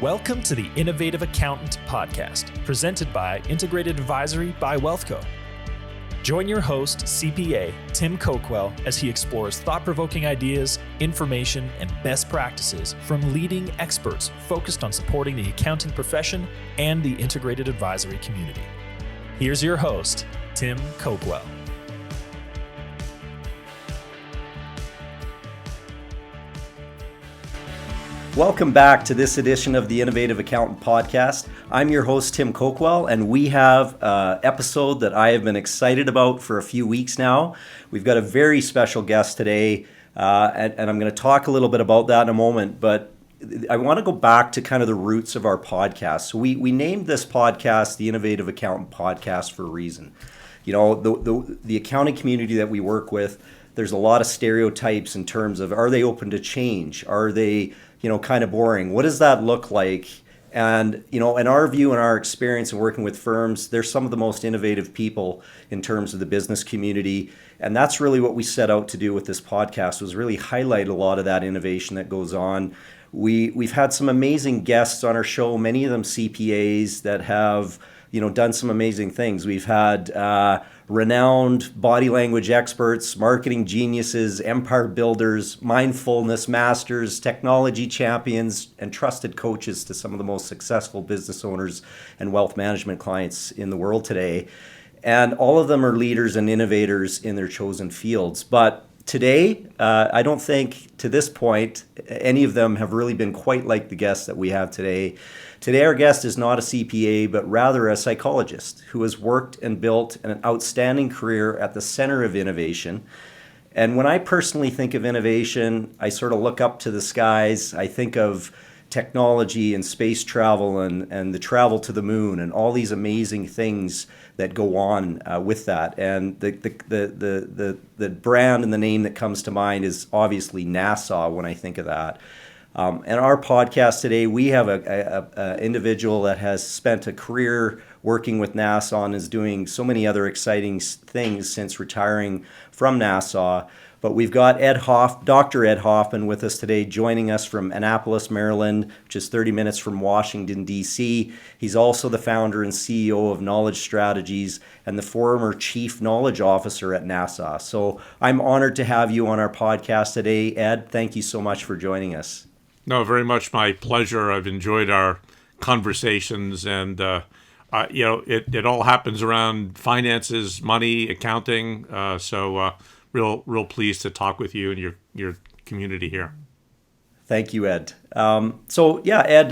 Welcome to the Innovative Accountant Podcast, presented by Integrated Advisory by Wealthco. Join your host, CPA Tim Coquell, as he explores thought-provoking ideas, information, and best practices from leading experts focused on supporting the accounting profession and the integrated advisory community. Here's your host, Tim Coquell. Welcome back to this edition of the Innovative Accountant Podcast. I'm your host, Tim Coquell, and we have an episode that I have been excited about for a few weeks now. We've got a very special guest today, and I'm going to talk a little bit about that in a moment, but I want to go back to kind of the roots of our podcast. So we named this podcast the Innovative Accountant Podcast for a reason. You know, the accounting community that we work with, there's a lot of stereotypes in terms of, are they open to change? Are they kind of boring? What does that look like? And, in our view and our experience in working with firms, they're some of the most innovative people in terms of the business community. And that's really what we set out to do with this podcast, was really highlight a lot of that innovation that goes on. We've had some amazing guests on our show, many of them CPAs that have, done some amazing things. We've had renowned body language experts, marketing geniuses, empire builders, mindfulness masters, technology champions, and trusted coaches to some of the most successful business owners and wealth management clients in the world today. And all of them are leaders and innovators in their chosen fields. But today, I don't think to this point, any of them have really been quite like the guests that we have today. Today, our guest is not a CPA, but rather a psychologist who has worked and built an outstanding career at the center of innovation. And when I personally think of innovation, I sort of look up to the skies. I think of technology and space travel and the travel to the moon and all these amazing things that go on with that. And the brand and the name that comes to mind is obviously NASA when I think of that. And our podcast today, we have a individual that has spent a career working with NASA and is doing so many other exciting things since retiring from NASA. But we've got Dr. Ed Hoffman with us today, joining us from Annapolis, Maryland, which is 30 minutes from Washington, D.C. He's also the founder and CEO of Knowledge Strategies and the former Chief Knowledge Officer at NASA. So I'm honored to have you on our podcast today. Ed, thank you so much for joining us. No, very much my pleasure. I've enjoyed our conversations, and it all happens around finances, money, accounting. So real pleased to talk with you and your community here. Thank you, Ed. Ed,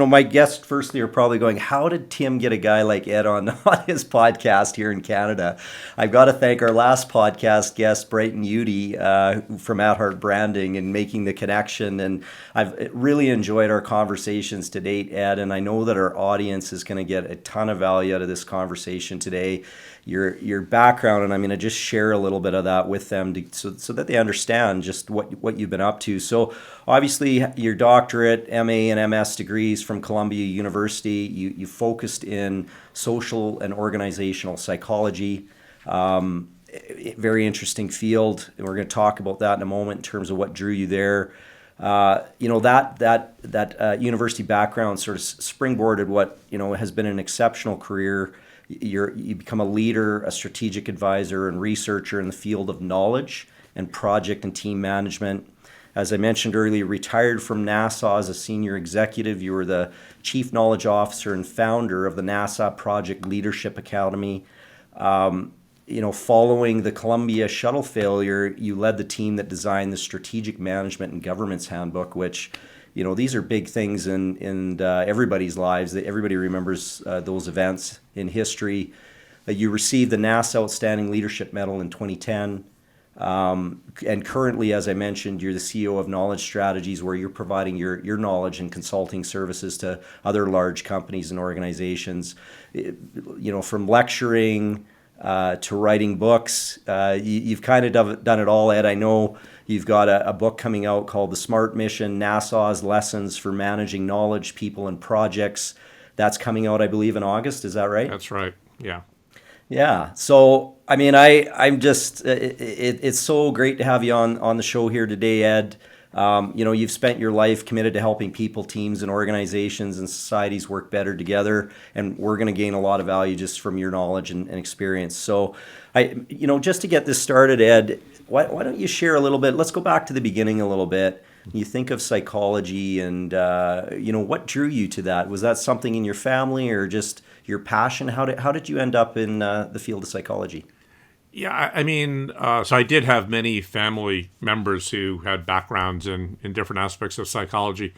my guests firstly are probably going, how did Tim get a guy like Ed on his podcast here in Canada? I've got to thank our last podcast guest, Brighton Udy from At Heart Branding, and making the connection. And I've really enjoyed our conversations to date, Ed, and I know that our audience is going to get a ton of value out of this conversation today. Your background, and I'm going to just share a little bit of that with them so that they understand just what you've been up to. So obviously your doctorate, MA and MS degrees from Columbia University, you focused in social and organizational psychology. Very interesting field, and we're going to talk about that in a moment in terms of what drew you there. That university background sort of springboarded what has been an exceptional career. You become a leader, a strategic advisor, and researcher in the field of knowledge and project and team management. As I mentioned earlier, retired from NASA as a senior executive. You were the chief knowledge officer and founder of the NASA Project Leadership Academy. Following the Columbia shuttle failure, you led the team that designed the Strategic Management and Governance Handbook, which these are big things in everybody's lives. Everybody remembers those events in history. You received the NASA Outstanding Leadership Medal in 2010. And currently, as I mentioned, you're the CEO of Knowledge Strategies, where you're providing your knowledge and consulting services to other large companies and organizations. From lecturing to writing books, you've kind of done it all, Ed. I know you've got a book coming out called The Smart Mission, NASA's Lessons for Managing Knowledge, People, and Projects. That's coming out, I believe, in August. Is that right? That's right, yeah. Yeah. So, I mean, I'm just, it's so great to have you on the show here today, Ed. You've spent your life committed to helping people, teams, and organizations and societies work better together, and we're going to gain a lot of value just from your knowledge and experience. So, just to get this started, Ed, why don't you share a little bit? Let's go back to the beginning a little bit. You think of psychology, and what drew you to that? Was that something in your family or just your passion? How did you end up in the field of psychology? Yeah, I mean, so I did have many family members who had backgrounds in different aspects of psychology.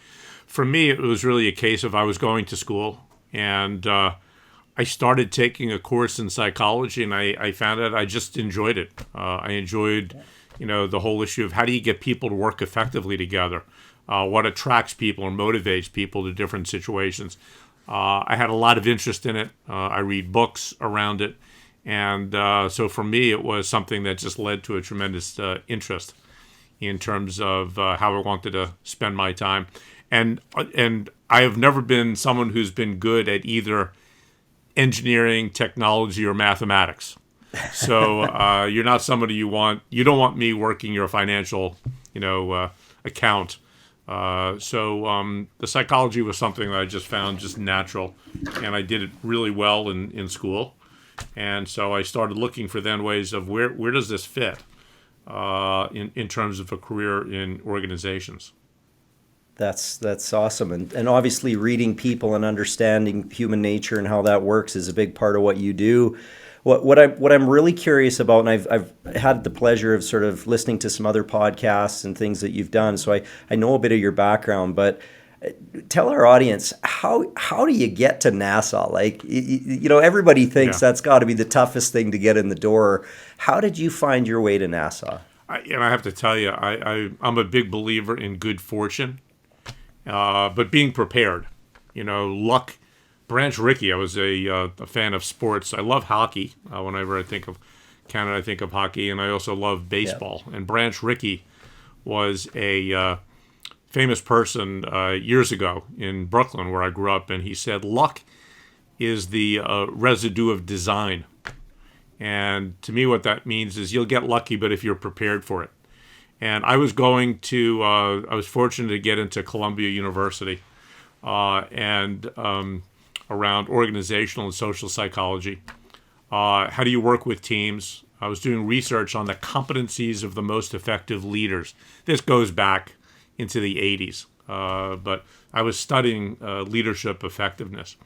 For me, it was really a case of I was going to school, and I started taking a course in psychology, and I found out I just enjoyed it. I enjoyed, the whole issue of how do you get people to work effectively together, what attracts people or motivates people to different situations. I had a lot of interest in it. I read books around it. And so for me, it was something that just led to a tremendous interest in terms of how I wanted to spend my time. And I have never been someone who's been good at either engineering, technology, or mathematics. So you're not somebody you don't want me working your financial, account. So the psychology was something that I just found just natural, and I did it really well in school. And so I started looking for then ways of where does this fit in terms of a career in organizations. That's awesome, and obviously reading people and understanding human nature and how that works is a big part of what you do. What I'm really curious about, and I've had the pleasure of sort of listening to some other podcasts and things that you've done, so I know a bit of your background, but tell our audience, how do you get to NASA? Like, everybody thinks that's got to be the toughest thing to get in the door. How did you find your way to NASA? I have to tell you, I'm a big believer in good fortune, but being prepared. Luck. Branch Rickey, I was a fan of sports. I love hockey. Whenever I think of Canada, I think of hockey, and I also love baseball. Yeah. And Branch Rickey was a famous person years ago in Brooklyn, where I grew up, and he said, luck is the residue of design. And to me, what that means is you'll get lucky, but if you're prepared for it. And I was I was fortunate to get into Columbia University around organizational and social psychology. How do you work with teams? I was doing research on the competencies of the most effective leaders. This goes back into the 80s, but I was studying leadership effectiveness.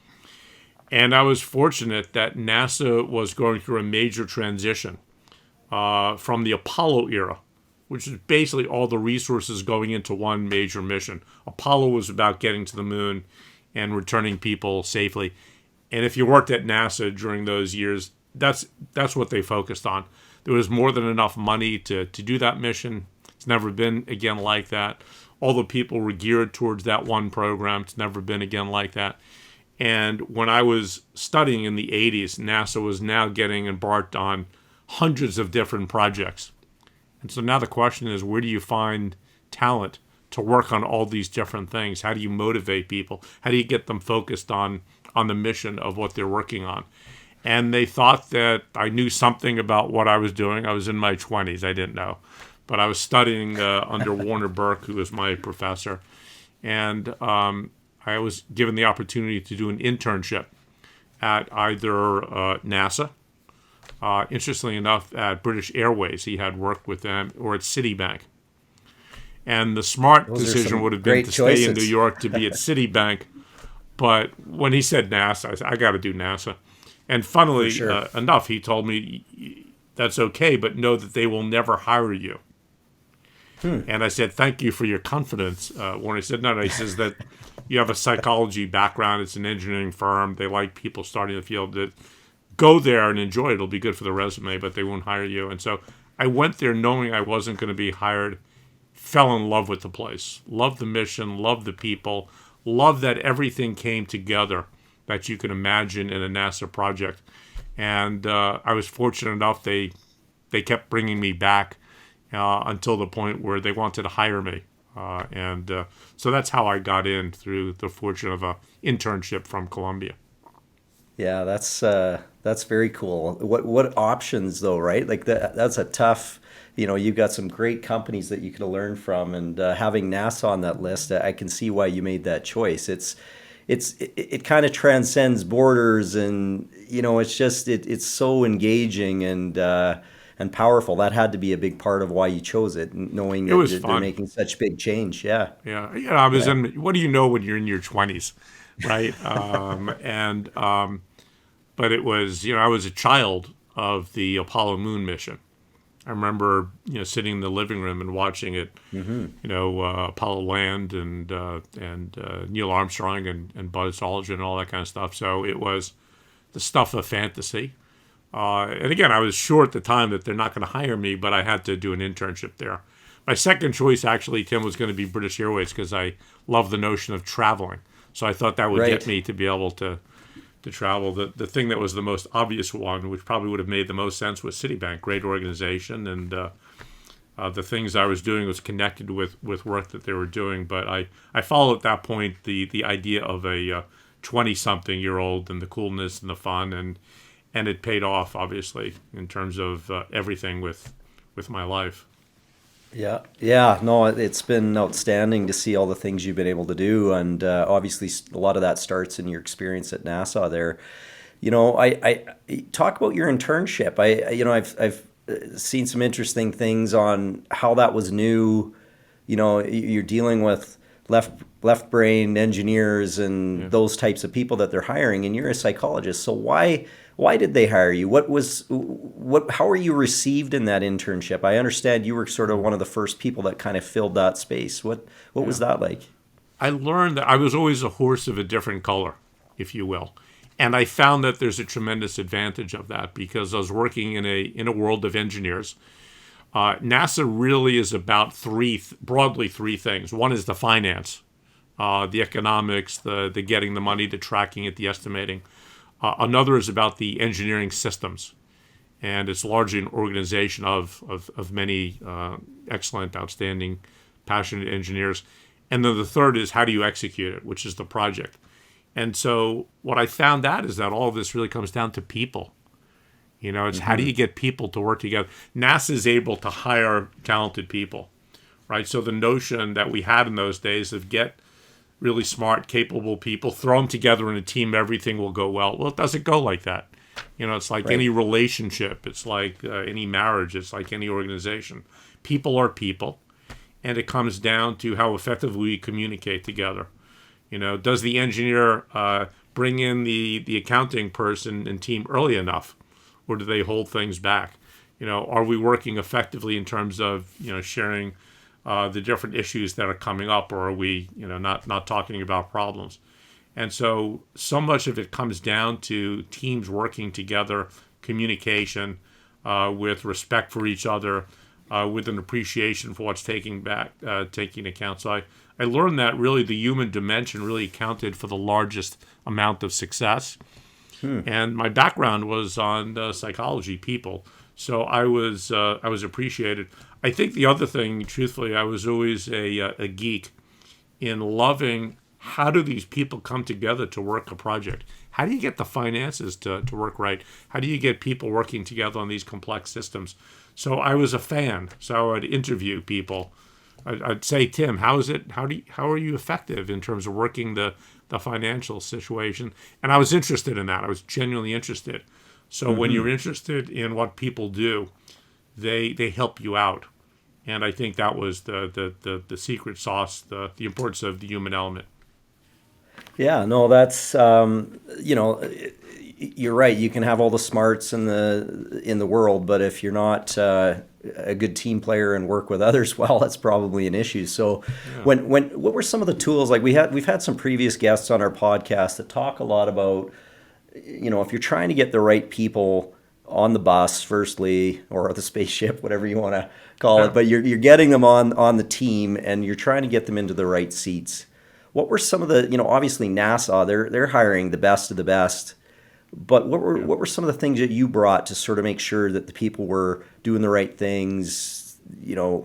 And I was fortunate that NASA was going through a major transition from the Apollo era, which is basically all the resources going into one major mission. Apollo was about getting to the moon and returning people safely. And if you worked at NASA during those years, that's what they focused on. There was more than enough money to do that mission. It's never been again like that. All the people were geared towards that one program. It's never been again like that. And when I was studying in the 80s, NASA was now getting embarked on hundreds of different projects. And so now the question is, where do you find talent to work on all these different things? How do you motivate people? How do you get them focused on the mission of what they're working on? And they thought that I knew something about what I was doing. I was in my 20s. I didn't know. But I was studying under Warner Burke, who was my professor. And I was given the opportunity to do an internship at either NASA, interestingly enough, at British Airways. He had worked with them, or at Citibank. And the smart decision would have been to stay in New York to be at Citibank. But when he said NASA, I said, I got to do NASA. And funnily enough, he told me, that's okay, but know that they will never hire you. And I said, thank you for your confidence. When he said, no, he says that you have a psychology background. It's an engineering firm. They like people starting in the field. That go there and enjoy it. It'll be good for the resume, but they won't hire you. And so I went there knowing I wasn't going to be hired. Fell in love with the place, loved the mission, loved the people, loved that everything came together that you can imagine in a NASA project. And I was fortunate enough they kept bringing me back until the point where they wanted to hire me. So that's how I got in, through the fortune of an internship from Columbia. Yeah, that's very cool. What options though, right? Like that's a tough you've got some great companies that you could have learned from, and having NASA on that list, I can see why you made that choice. It kind of transcends borders, and it's just it's so engaging and powerful. That had to be a big part of why you chose it, knowing It was that they're fun. making such big change. Yeah. Yeah, I was in. What do you know when you're in your 20s, right? But it was, I was a child of the Apollo moon mission. I remember, sitting in the living room and watching it, Apollo land and Neil Armstrong and Buzz Aldrin and all that kind of stuff. So it was the stuff of fantasy. And again, I was sure at the time that they're not going to hire me, but I had to do an internship there. My second choice, actually, Tim, was going to be British Airways because I love the notion of traveling. So I thought that would get me to be able to travel. The thing that was the most obvious one, which probably would have made the most sense, was Citibank. Great organization, and the things I was doing was connected with work that they were doing. But I followed at that point the idea of a 20-something-year-old and the coolness and the fun, and it paid off, obviously, in terms of everything with my life. Yeah. No, it's been outstanding to see all the things you've been able to do, and obviously a lot of that starts in your experience at NASA. There, I talk about your internship. I've seen some interesting things on how that was new. You're dealing with left brain engineers and those types of people that they're hiring, and you're a psychologist. So why did they hire you? How were you received in that internship? I understand you were sort of one of the first people that kind of filled that space. What was that like? I learned that I was always a horse of a different color, if you will. And I found that there's a tremendous advantage of that because I was working in a world of engineers. NASA really is about broadly three things. One is the finance, the economics, the getting the money, the tracking it, the estimating. Another is about the engineering systems, and it's largely an organization of many excellent, outstanding, passionate engineers. And then the third is how do you execute it, which is the project. And so what I found out is that all of this really comes down to people. It's how do you get people to work together? NASA is able to hire talented people, right? So the notion that we had in those days of get really smart, capable people, throw them together in a team, everything will go well. Well, it doesn't go like that. It's like any relationship. It's like any marriage. It's like any organization. People are people, and it comes down to how effectively we communicate together. Does the engineer bring in the accounting person and team early enough, or do they hold things back? Are we working effectively in terms of sharing the different issues that are coming up, or are we not talking about problems? And so much of it comes down to teams working together, communication, with respect for each other, with an appreciation for what's taking account. So I learned that really the human dimension really accounted for the largest amount of success. And my background was on psychology, people. So I was appreciated. I think the other thing, truthfully, I was always a geek in loving how do these people come together to work a project? How do you get the finances to work right? How do you get people working together on these complex systems? So I was a fan. So I'd interview people. I'd say, Tim, how is it? How are you effective in terms of working the financial situation? And I was interested in that. I was genuinely interested. So when you're interested in what people do, they help you out. And I think that was the secret sauce, the importance of the human element. Yeah, no, that's you're right. You can have all the smarts in the world, but if you're not a good team player and work with others well, that's probably an issue. So, what were some of the tools? Like we've had some previous guests on our podcast that talk a lot about, if you're trying to get the right people on the bus, firstly, or the spaceship, whatever you want to call it, but you're getting them on the team and you're trying to get them into the right seats. What were some of the, obviously NASA, they're hiring the best of the best, but what were some of the things that you brought to sort of make sure that the people were doing the right things,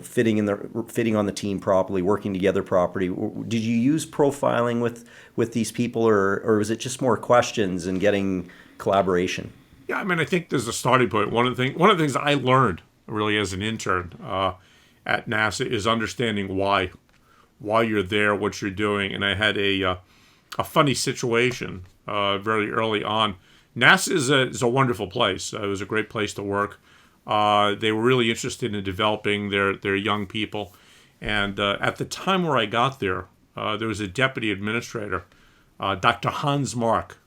fitting on the team properly, working together properly? Did you use profiling with these people, or was it just more questions and getting collaboration? Yeah, I mean, I think there's a starting point. One of the things I learned really as an intern at NASA, is understanding why you're there, what you're doing. And I had a funny situation very early on. NASA is a wonderful place. It was a great place to work. They were really interested in developing their young people. And at the time where I got there was a deputy administrator, Dr. Hans Mark,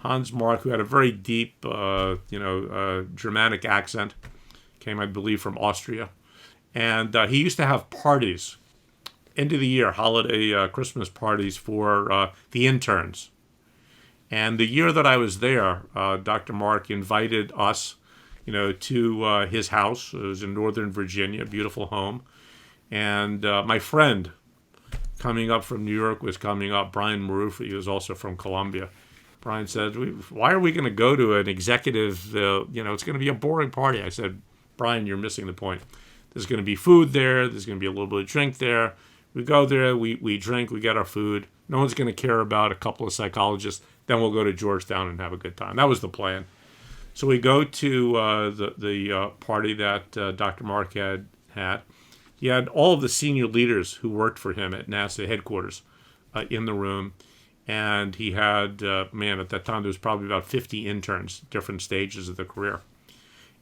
who had a very deep, Germanic accent, came, I believe, from Austria. And he used to have parties, end of the year, holiday Christmas parties for the interns. And the year that I was there, Dr. Mark invited us, to his house. It was in Northern Virginia, a beautiful home. And my friend coming up from New York was coming up, Brian Maruffi, he was also from Columbia. Brian said, why are we going to go to an executive, it's going to be a boring party. I said, Brian, you're missing the point. There's going to be food there. There's going to be a little bit of drink there. We go there, we drink, we get our food. No one's going to care about a couple of psychologists. Then we'll go to Georgetown and have a good time. That was the plan. So we go to the party that Dr. Mark had. He had all of the senior leaders who worked for him at NASA headquarters in the room. And he had, at that time, there was probably about 50 interns, different stages of the career.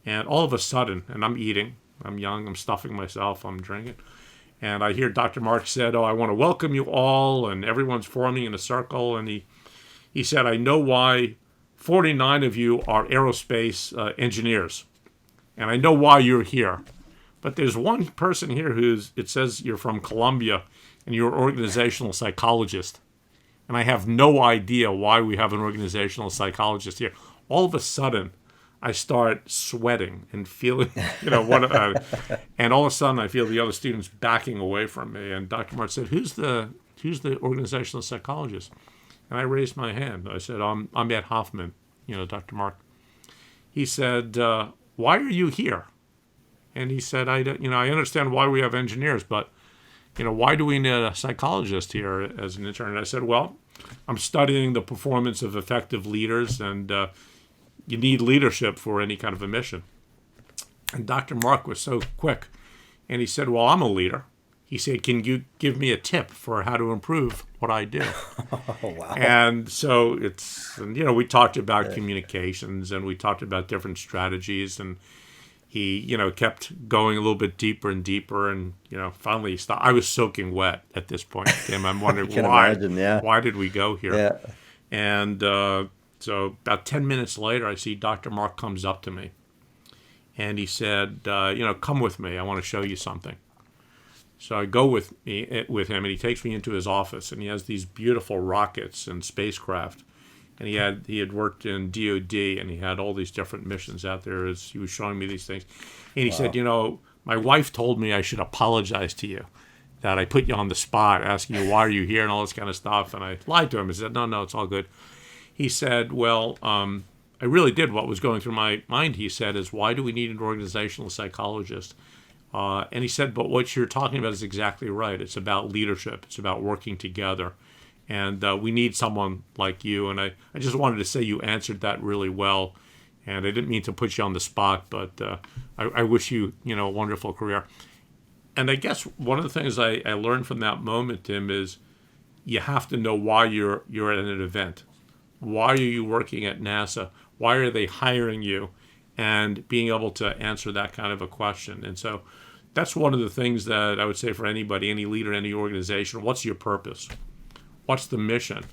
And all of a sudden, and I'm eating, I'm young, I'm stuffing myself, I'm drinking. And I hear Dr. Mark said, I want to welcome you all. And everyone's forming in a circle. And he said, I know why 49 of you are aerospace engineers. And I know why you're here. But there's one person here it says you're from Columbia and you're an organizational psychologist. And I have no idea why we have an organizational psychologist here. All of a sudden, I start sweating and feeling, and all of a sudden I feel the other students backing away from me. And Dr. Mark said, who's the organizational psychologist? And I raised my hand. I said, I'm Ed Hoffman, Dr. Mark. He said, why are you here? And he said, I understand why we have engineers, but, why do we need a psychologist here as an intern? And I said, well, I'm studying the performance of effective leaders, and you need leadership for any kind of a mission. And Dr. Mark was so quick, and he said, well, I'm a leader. He said, can you give me a tip for how to improve what I do? Oh, wow. And so we talked about communications, and we talked about different strategies, and he, kept going a little bit deeper and deeper, and, finally he stopped. I was soaking wet at this point, Tim. I'm wondering why did we go here? Yeah. And so about 10 minutes later, I see Dr. Mark comes up to me, and he said, come with me. I want to show you something. So I go with him, and he takes me into his office, and he has these beautiful rockets and spacecraft. And he had worked in DOD, and he had all these different missions out there as he was showing me these things. And he said, my wife told me I should apologize to you, that I put you on the spot, asking you, why are you here, and all this kind of stuff. And I lied to him. I said, no, it's all good. He said, well, I really did. What was going through my mind, he said, is why do we need an organizational psychologist? And he said, but what you're talking about is exactly right. It's about leadership. It's about working together. And we need someone like you. And I just wanted to say you answered that really well. And I didn't mean to put you on the spot, but I wish you, a wonderful career. And I guess one of the things I learned from that moment, Tim, is you have to know why you're at an event. Why are you working at NASA? Why are they hiring you? And being able to answer that kind of a question. And so that's one of the things that I would say for anybody, any leader, any organization, what's your purpose? What's the mission,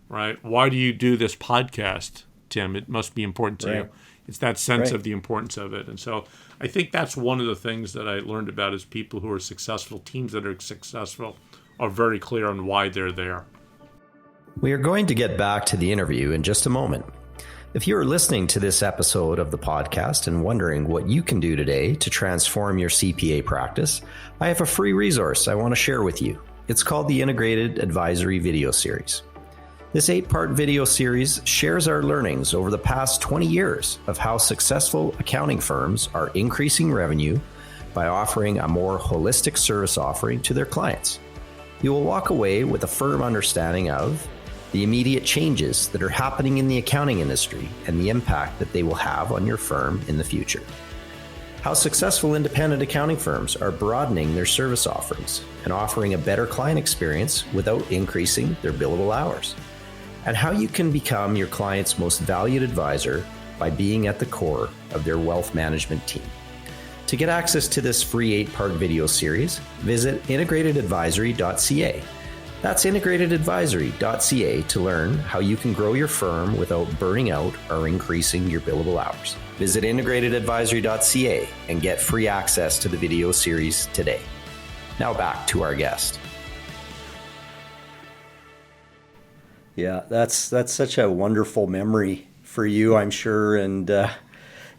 right? Why do you do this podcast, Tim? It must be important to you. It's that sense of the importance of it. And so I think that's one of the things that I learned about is people who are successful, teams that are successful, are very clear on why they're there. We are going to get back to the interview in just a moment. If you are listening to this episode of the podcast and wondering what you can do today to transform your CPA practice, I have a free resource I want to share with you. It's called the Integrated Advisory Video Series. This 8-part video series shares our learnings over the past 20 years of how successful accounting firms are increasing revenue by offering a more holistic service offering to their clients. You will walk away with a firm understanding of the immediate changes that are happening in the accounting industry and the impact that they will have on your firm in the future. how successful independent accounting firms are broadening their service offerings and offering a better client experience without increasing their billable hours, and how you can become your client's most valued advisor by being at the core of their wealth management team. To get access to this free 8-part video series, visit integratedadvisory.ca. That's integratedadvisory.ca to learn how you can grow your firm without burning out or increasing your billable hours. Visit integratedadvisory.ca and get free access to the video series today. Now back to our guest. Yeah, that's such a wonderful memory for you, I'm sure. And,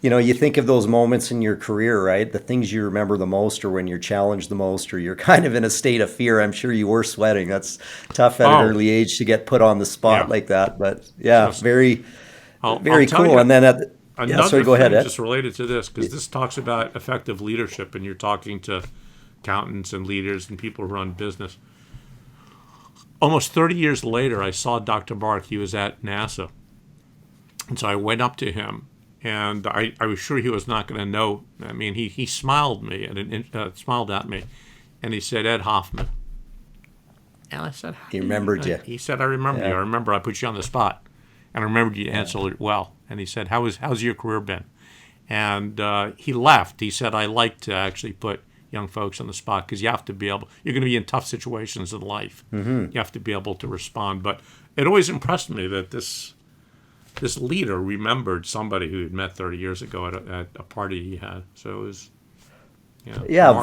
you think of those moments in your career, right? The things you remember the most, or when you're challenged the most, or you're kind of in a state of fear. I'm sure you were sweating. That's tough at an early age to get put on the spot like that. But yeah, very cool. And then go ahead, Ed. Just related to this, because this talks about effective leadership, and you're talking to accountants and leaders and people who run business. Almost 30 years later, I saw Dr. Bark. He was at NASA. And so I went up to him. And I was sure he was not going to know. I mean, he smiled smiled at me, and he said, "Ed Hoffman." And I said, "He remembered you." He said, "I remember you. I remember I put you on the spot, and I remembered you answered it well." And he said, "How's your career been?" And he left. He said, "I like to actually put young folks on the spot because you have to be able. You're going to be in tough situations in life. Mm-hmm. You have to be able to respond." But it always impressed me that this leader remembered somebody who had met 30 years ago at a party he had. So it was, remarkable.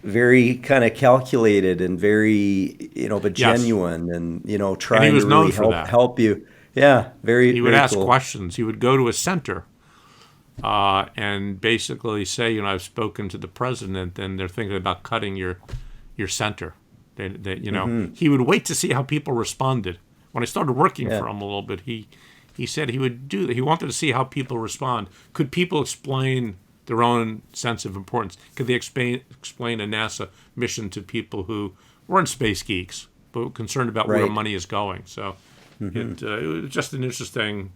very kind of calculated and very, but genuine and, trying to really help you. Yeah, He would very ask cool. questions. He would go to a center and basically say, I've spoken to the president and they're thinking about cutting your center. He would wait to see how people responded. When I started working for him a little bit, he said he would do that. He wanted to see how people respond. Could people explain their own sense of importance? Could they explain a NASA mission to people who weren't space geeks, but were concerned about where money is going? So it was just an interesting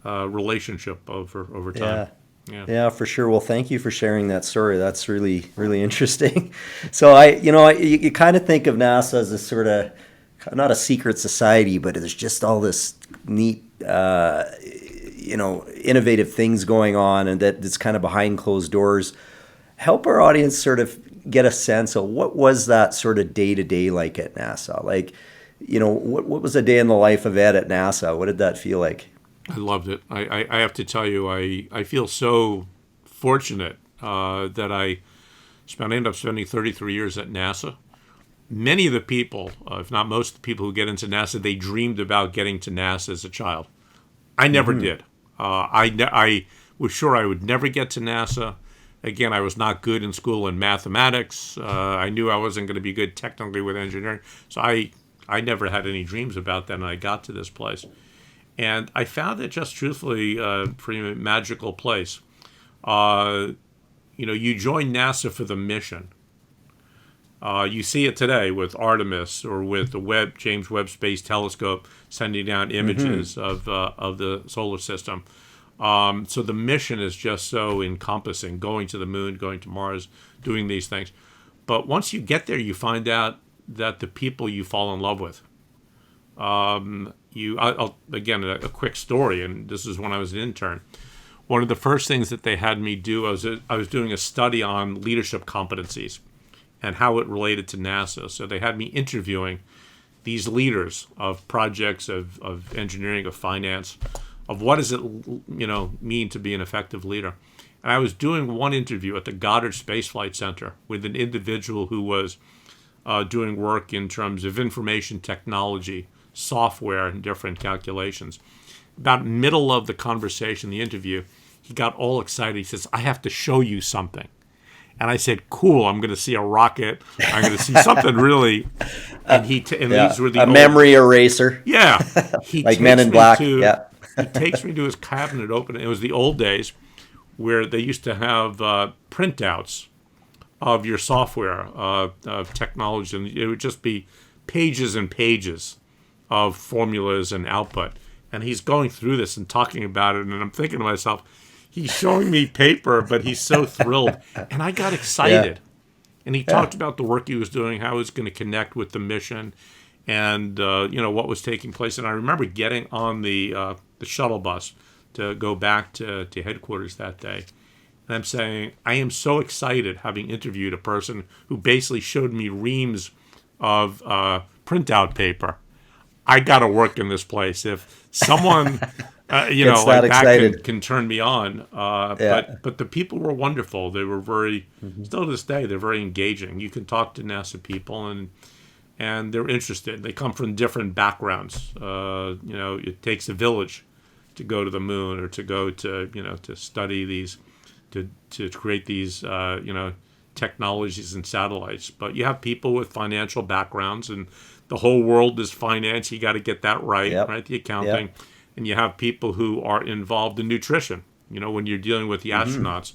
relationship over time. Yeah, for sure. Well, thank you for sharing that story. That's really, really interesting. So you kind of think of NASA as a sort of, not a secret society, but there's just all this neat, innovative things going on, and that's kind of behind closed doors. Help our audience sort of get a sense of what was that sort of day-to-day like at NASA? Like, what was a day in the life of Ed at NASA? What did that feel like? I loved it. I have to tell you, I feel so fortunate that I ended up spending 33 years at NASA. Many of the people, if not most of the people who get into NASA, they dreamed about getting to NASA as a child. I never did. I was sure I would never get to NASA. Again, I was not good in school in mathematics. I knew I wasn't going to be good technically with engineering. So I never had any dreams about that, and I got to this place. And I found it just truthfully a pretty magical place. You join NASA for the mission. You see it today with Artemis or with the James Webb Space Telescope sending down images of the solar system. So the mission is just so encompassing, going to the moon, going to Mars, doing these things. But once you get there, you find out that the people you fall in love with. Again, a quick story, and this is when I was an intern. One of the first things that they had me do, I was doing a study on leadership competencies and how it related to NASA. So they had me interviewing these leaders of projects, of engineering, of finance, of what does it mean to be an effective leader. And I was doing one interview at the Goddard Space Flight Center with an individual who was doing work in terms of information technology, software, and different calculations. About middle of the conversation, the interview, he got all excited. He says, "I have to show you something." And I said, "Cool, I'm going to see a rocket. I'm going to see something really." And these were the memory eraser. Yeah. Like Men in Black. He takes me to his cabinet, open it. It was the old days where they used to have printouts of your software, of technology. And it would just be pages and pages of formulas and output. And he's going through this and talking about it. And I'm thinking to myself, he's showing me paper, but he's so thrilled. And I got excited. And he talked about the work he was doing, how he was going to connect with the mission, and what was taking place. And I remember getting on the shuttle bus to go back to headquarters that day. And I'm saying, I am so excited having interviewed a person who basically showed me reams of printout paper. I got to work in this place. If someone, like that can turn me on. But the people were wonderful. They were very, still to this day, they're very engaging. You can talk to NASA people and they're interested. They come from different backgrounds. It takes a village to go to the moon or to go to, to study these, to create these, technologies and satellites. But you have people with financial backgrounds, and the whole world is finance. You got to get that right, right? The accounting. Yep. And you have people who are involved in nutrition. When you're dealing with the astronauts,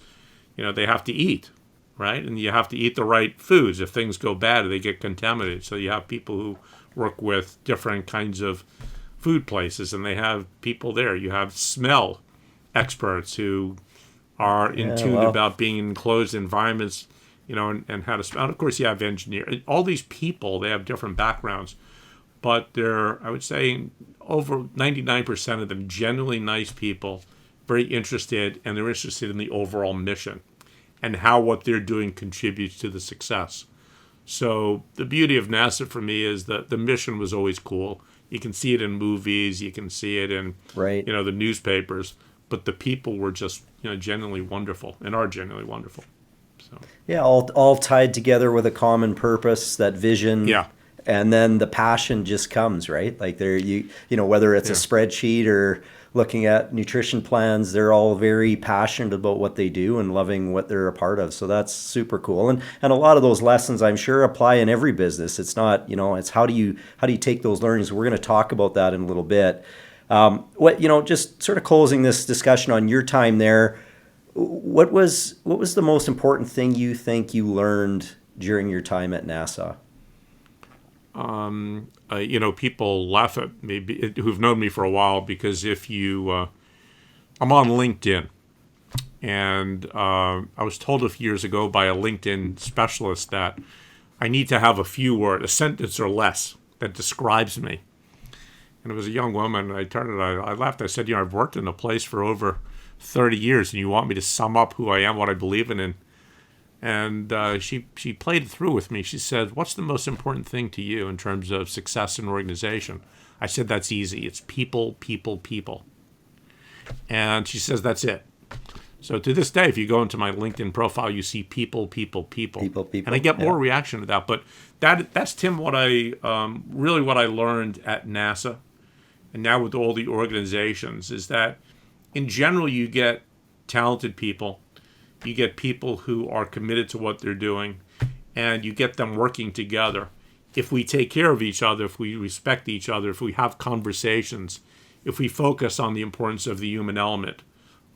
they have to eat, right? And you have to eat the right foods. If things go bad, they get contaminated. So you have people who work with different kinds of food places, and they have people there. You have smell experts who are in tune about being in enclosed environments, and how to smell. And of course, you have engineers. All these people, they have different backgrounds, but they're, I would say, over 99% of them genuinely nice people, very interested, and they're interested in the overall mission and how what they're doing contributes to the success. So the beauty of NASA for me is that the mission was always cool. You can see it in movies, you can see it in the newspapers, but the people were just genuinely wonderful and are genuinely wonderful. So all tied together with a common purpose, that vision. Yeah. And then the passion just comes, right? Like whether it's a spreadsheet or looking at nutrition plans, they're all very passionate about what they do and loving what they're a part of. So that's super cool. And a lot of those lessons, I'm sure, apply in every business. It's not, it's how do you take those learnings? We're going to talk about that in a little bit. Just sort of closing this discussion on your time there, what was the most important thing you think you learned during your time at NASA? People laugh at me who've known me for a while, because if you, I'm on LinkedIn, and I was told a few years ago by a LinkedIn specialist that I need to have a few words, a sentence or less, that describes me. And it was a young woman, and I laughed. I said, I've worked in a place for over 30 years, and you want me to sum up who I am, what I believe in? And she played it through with me. She said, what's the most important thing to you in terms of success in an organization? I said, that's easy. It's people, people, people. And she says, that's it. So to this day, if you go into my LinkedIn profile, you see people, people, people. People. And I get more reaction to that. But that's, Tim, what I learned at NASA, and now with all the organizations, is that in general, you get talented people. You get people who are committed to what they're doing, and you get them working together. If we take care of each other, if we respect each other, if we have conversations, if we focus on the importance of the human element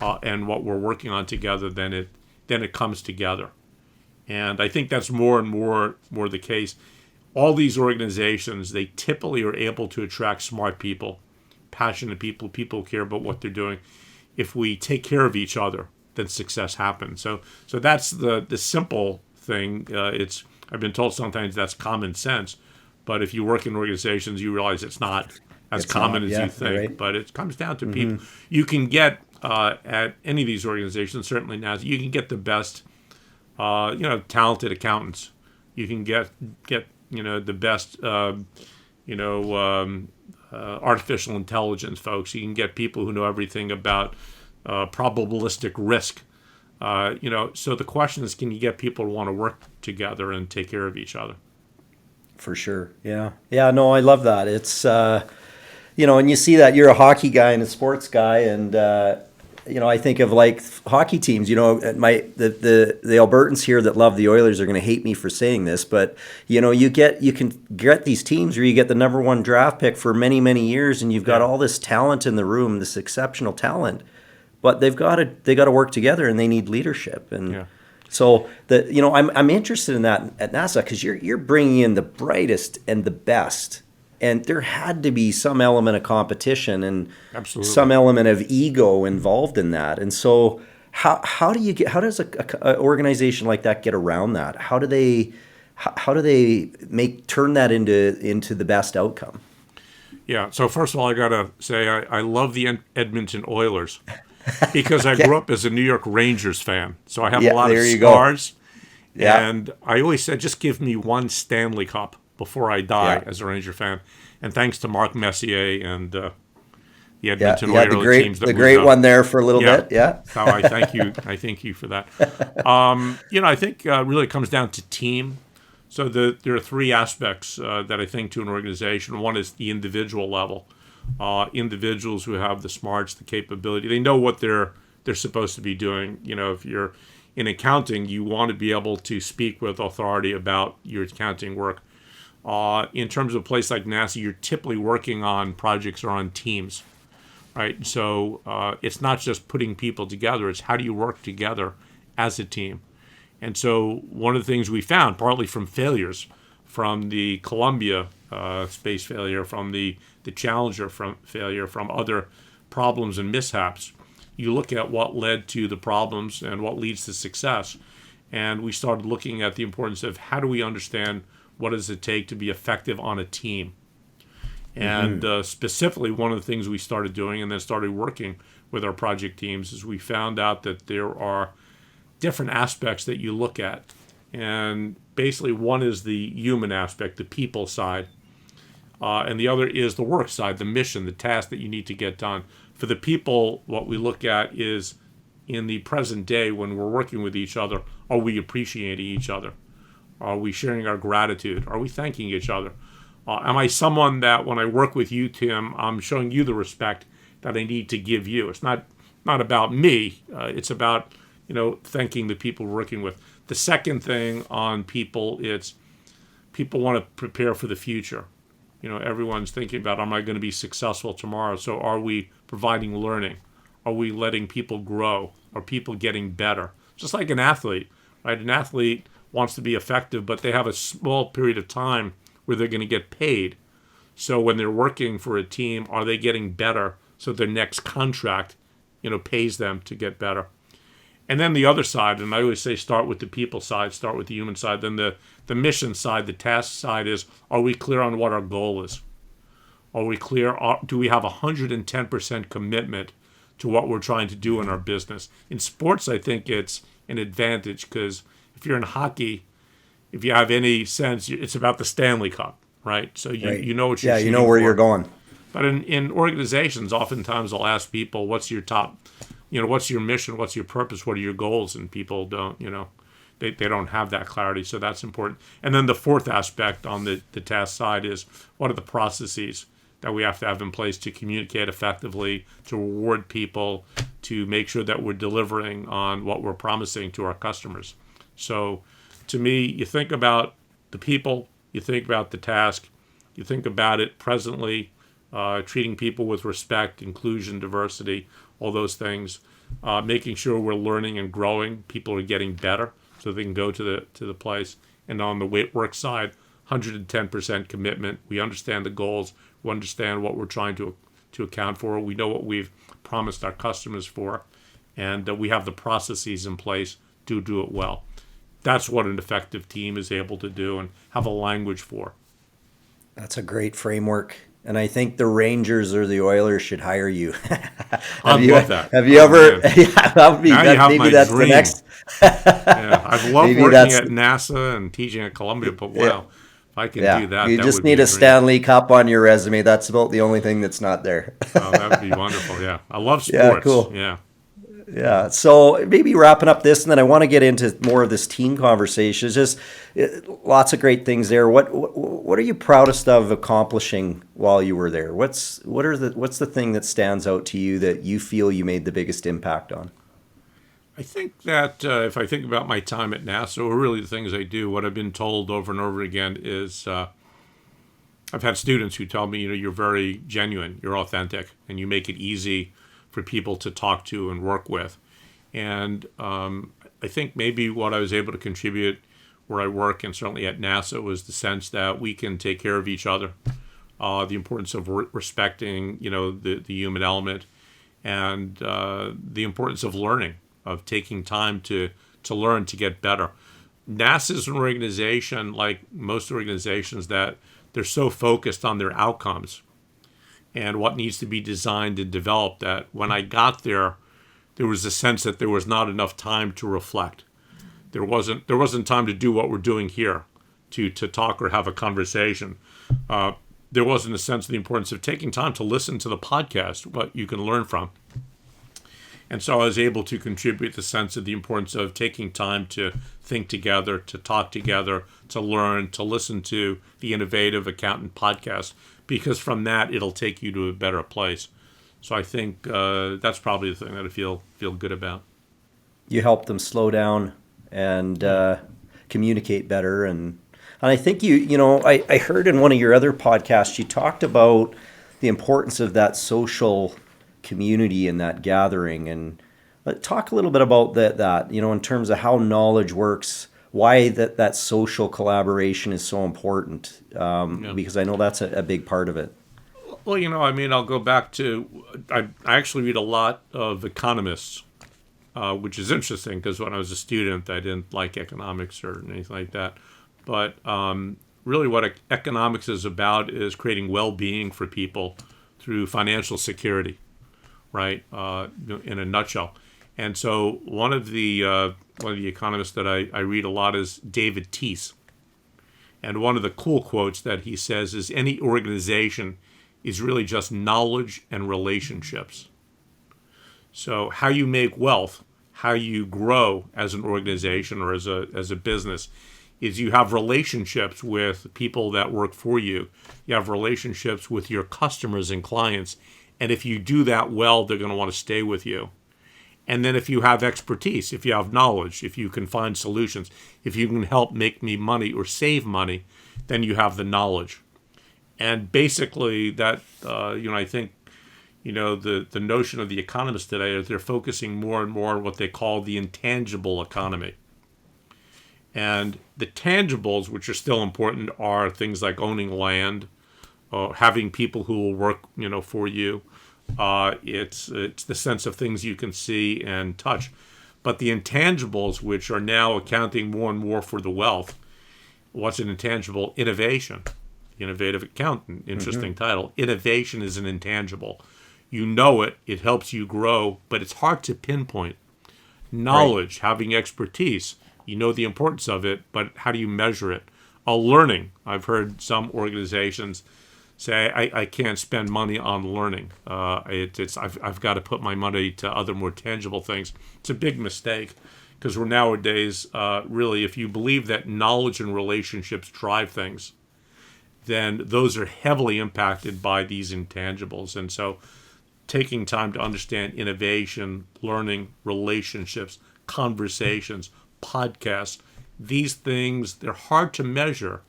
and what we're working on together, then it comes together. And I think that's more and more the case. All these organizations, they typically are able to attract smart people, passionate people, people who care about what they're doing. If we take care of each other, then success happens. So that's the simple thing. I've been told sometimes that's common sense, but if you work in organizations, you realize it's not as common as you think. Right. But it comes down to people. You can get at any of these organizations, certainly now, you can get the best, talented accountants. You can get the best, artificial intelligence folks. You can get people who know everything about probabilistic risk. So the question is, can you get people to want to work together and take care of each other? For sure. Yeah. No, I love that. It's, and you see that you're a hockey guy and a sports guy, and I think of like hockey teams. The Albertans here that love the Oilers are going to hate me for saying this, but you can get these teams where you get the number one draft pick for many, many years, and you've got all this talent in the room, this exceptional talent. But they got to work together, and they need leadership. And so I'm interested in that at NASA, because you're bringing in the brightest and the best, and there had to be some element of competition and Absolutely. some element of ego involved in that. And so how does a organization like that get around that? How do they turn that into the best outcome? Yeah. So first of all, I gotta say I love the Edmonton Oilers because I grew up as a New York Rangers fan. So I have a lot of scars. Yeah. And I always said, just give me one Stanley Cup before I die as a Ranger fan. And thanks to Mark Messier and the Edmonton Oilers teams that the great one there for a little bit. Yeah. So I thank you. I thank you for that. I think really it comes down to team. So there are three aspects that I think to an organization. One is the individual level. Individuals who have the smarts, the capability. They know what they're supposed to be doing. If you're in accounting, you want to be able to speak with authority about your accounting work. In terms of a place like NASA, you're typically working on projects or on teams, right? So it's not just putting people together, it's how do you work together as a team. And so one of the things we found, partly from failures, from the Columbia space failure, from the Challenger failure, from other problems and mishaps, you look at what led to the problems and what leads to success. And we started looking at the importance of how do we understand what does it take to be effective on a team. And specifically, one of the things we started doing and then started working with our project teams is we found out that there are different aspects that you look at. And basically, one is the human aspect, the people side. And the other is the work side, the mission, the task that you need to get done. For the people, what we look at is in the present day when we're working with each other, are we appreciating each other? Are we sharing our gratitude? Are we thanking each other? Am I someone that when I work with you, Tim, I'm showing you the respect that I need to give you? It's not about me. It's about thanking the people we're working with. The second thing on people, it's people want to prepare for the future. Everyone's thinking about, am I going to be successful tomorrow? So are we providing learning? Are we letting people grow? Are people getting better? Just like an athlete, right? An athlete wants to be effective, but they have a small period of time where they're going to get paid. So when they're working for a team, are they getting better so their next contract, pays them to get better? And then the other side, and I always say start with the people side, start with the human side. Then the mission side, the task side is, are we clear on what our goal is? Are we clear? Do we have 110% commitment to what we're trying to do in our business? In sports, I think it's an advantage because if you're in hockey, if you have any sense, it's about the Stanley Cup, right? So you know what you're shooting you know where for. you're going. But in organizations, oftentimes I'll ask people, what's your top, what's your mission? What's your purpose? What are your goals? And people don't, they don't have that clarity. So that's important. And then the fourth aspect on the task side is what are the processes that we have to have in place to communicate effectively, to reward people, to make sure that we're delivering on what we're promising to our customers. So to me, you think about the people, you think about the task, you think about it presently, treating people with respect, inclusion, diversity, all those things, making sure we're learning and growing, people are getting better so they can go to the place. And on the work side, 110% commitment. We understand the goals. We understand what we're trying to account for. We know what we've promised our customers for. And we have the processes in place to do it well. That's what an effective team is able to do and have a language for. That's a great framework. And I think the Rangers or the Oilers should hire you. I'd love that. Have you ever? Yeah, that would be. Now you have maybe my that's dream. the next. I've loved working at NASA and teaching at Columbia, but wow, if I can do that, you that just would need be a dream. Stanley Cup on your resume. That's about the only thing that's not there. Oh, that would be wonderful. Yeah, I love sports. Yeah, cool. Yeah. Yeah. So maybe wrapping up this, and then I want to get into more of this team conversation. It's just lots of great things there. What are you proudest of accomplishing while you were there? What's the thing that stands out to you that you feel you made the biggest impact on? I think that if I think about my time at NASA, or really the things I do, what I've been told over and over again is I've had students who tell me, you're very genuine, you're authentic, and you make it easy for people to talk to and work with. And I think maybe what I was able to contribute where I work, and certainly at NASA, was the sense that we can take care of each other, the importance of respecting, the human element, and the importance of learning. of taking time to learn, to get better. NASA's an organization, like most organizations, that they're so focused on their outcomes and what needs to be designed and developed that when I got there, there was a sense that there was not enough time to reflect. There wasn't time to do what we're doing here, to talk or have a conversation. There wasn't a sense of the importance of taking time to listen to the podcast, what you can learn from. And so I was able to contribute the sense of the importance of taking time to think together, to talk together, to learn, to listen to the Innovative Accountant podcast, because from that, it'll take you to a better place. So I think that's probably the thing that I feel good about. You help them slow down and communicate better. And I think I heard in one of your other podcasts, you talked about the importance of that social community and that gathering. And talk a little bit about that, in terms of how knowledge works, why that social collaboration is so important, because I know that's a big part of it. Well, I'll go back to, I actually read a lot of economists, which is interesting because when I was a student, I didn't like economics or anything like that. But really what economics is about is creating well-being for people through financial security, right, in a nutshell. And so one of the economists that I read a lot is David Teese. And one of the cool quotes that he says is, any organization is really just knowledge and relationships. So how you make wealth, how you grow as an organization or as a business, is you have relationships with people that work for you. You have relationships with your customers and clients. And if you do that well, they're going to want to stay with you. And then if you have expertise, if you have knowledge, if you can find solutions, if you can help make me money or save money, then you have the knowledge. And basically that, I think, the notion of the economists today is they're focusing more and more on what they call the intangible economy. And the tangibles, which are still important, are things like owning land, having people who will work, for you. It's the sense of things you can see and touch. But the intangibles, which are now accounting more and more for the wealth, what's an intangible? Innovation. Innovative Accountant, interesting title. Innovation is an intangible. You know it, it helps you grow, but it's hard to pinpoint. Knowledge, right. Having expertise, you know the importance of it, but how do you measure it? Learning, I've heard some organizations say, I can't spend money on learning. I've got to put my money to other more tangible things. It's a big mistake, because we're nowadays, really, if you believe that knowledge and relationships drive things, then those are heavily impacted by these intangibles. And so taking time to understand innovation, learning, relationships, conversations, podcasts, these things, they're hard to measure,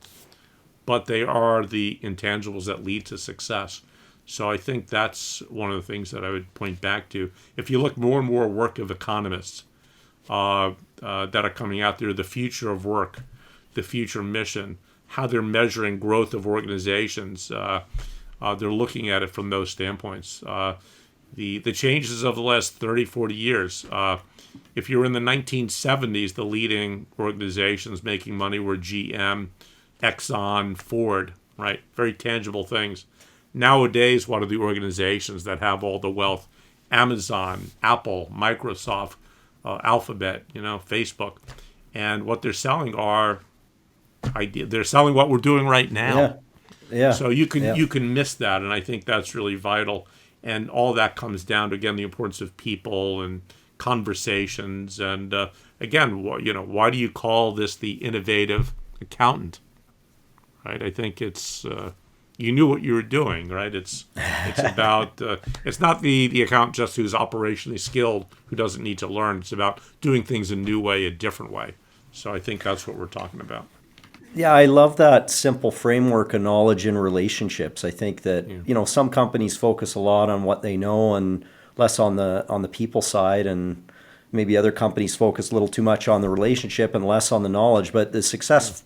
but they are the intangibles that lead to success. So I think that's one of the things that I would point back to. If you look more and more work of economists that are coming out there, the future of work, the future mission, how they're measuring growth of organizations, they're looking at it from those standpoints. The changes of the last 30, 40 years, if you were in the 1970s, the leading organizations making money were GM, Exxon, Ford, right? Very tangible things. Nowadays, what are the organizations that have all the wealth? Amazon, Apple, Microsoft, Alphabet, Facebook. And what they're selling are they're selling what we're doing right now. Yeah. So you can miss that, and I think that's really vital. And all that comes down to, again, the importance of people and conversations. And again, why do you call this the Innovative Accountant? Right? I think it's you knew what you were doing, right? It's about it's not the accountant just who's operationally skilled, who doesn't need to learn. It's about doing things a new way, a different way. So I think that's what we're talking about. Yeah, I love that simple framework of knowledge and relationships. I think that some companies focus a lot on what they know and less on the people side, and maybe other companies focus a little too much on the relationship and less on the knowledge. But the success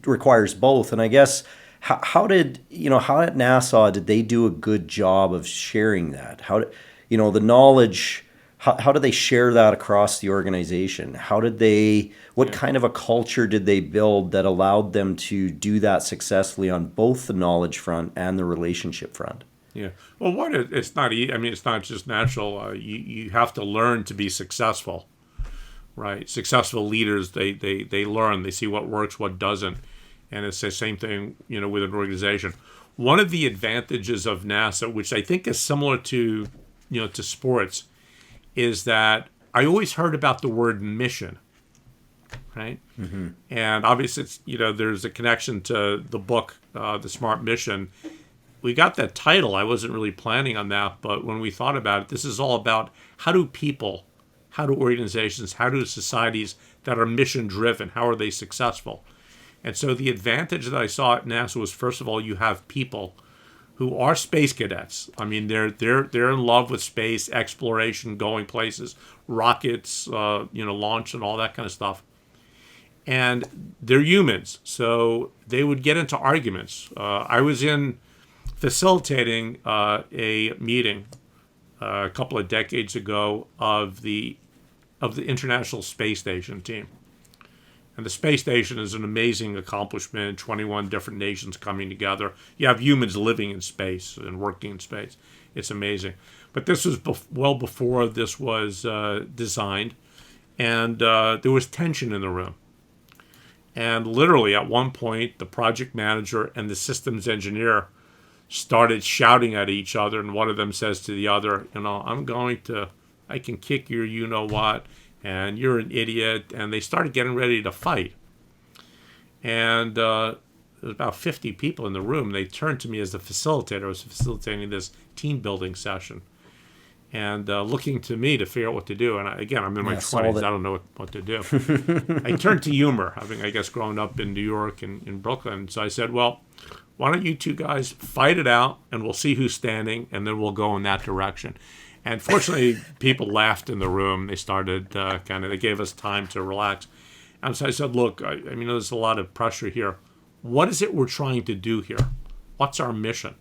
requires both. And I guess how at NASA did they do a good job of sharing that? The knowledge? how do they share that across the organization? What kind of a culture did they build that allowed them to do that successfully on both the knowledge front and the relationship front? Yeah. Well, it's not. I mean, it's not just natural. You have to learn to be successful, right? Successful leaders, they learn. They see what works, what doesn't, and it's the same thing, with an organization. One of the advantages of NASA, which I think is similar to, to sports, is that I always heard about the word mission, right? Mm-hmm. And obviously, it's, there's a connection to the book, The Smart Mission. We got that title. I wasn't really planning on that, but when we thought about it, this is all about how do organizations, how do societies that are mission driven, how are they successful? And so the advantage that I saw at NASA was, first of all, you have people who are space cadets. I mean, they're in love with space exploration, going places, rockets, launch and all that kind of stuff. And they're humans, so they would get into arguments. I was facilitating a meeting a couple of decades ago of the International Space Station team. And the space station is an amazing accomplishment, 21 different nations coming together. You have humans living in space and working in space. It's amazing. But this was well before this was designed, and there was tension in the room. And literally at one point, the project manager and the systems engineer started shouting at each other, and one of them says to the other, I can kick your you-know-what, and you're an idiot, and they started getting ready to fight. And there was about 50 people in the room. They turned to me as the facilitator. I was facilitating this team building session, and looking to me to figure out what to do. And I'm in my 20s. I don't know what to do. I turned to humor, having, I guess, grown up in New York and in Brooklyn. So I said, well, why don't you two guys fight it out, and we'll see who's standing, and then we'll go in that direction. And fortunately, people laughed in the room. They started they gave us time to relax. And so I said, look, I mean, there's a lot of pressure here. What is it we're trying to do here? What's our mission?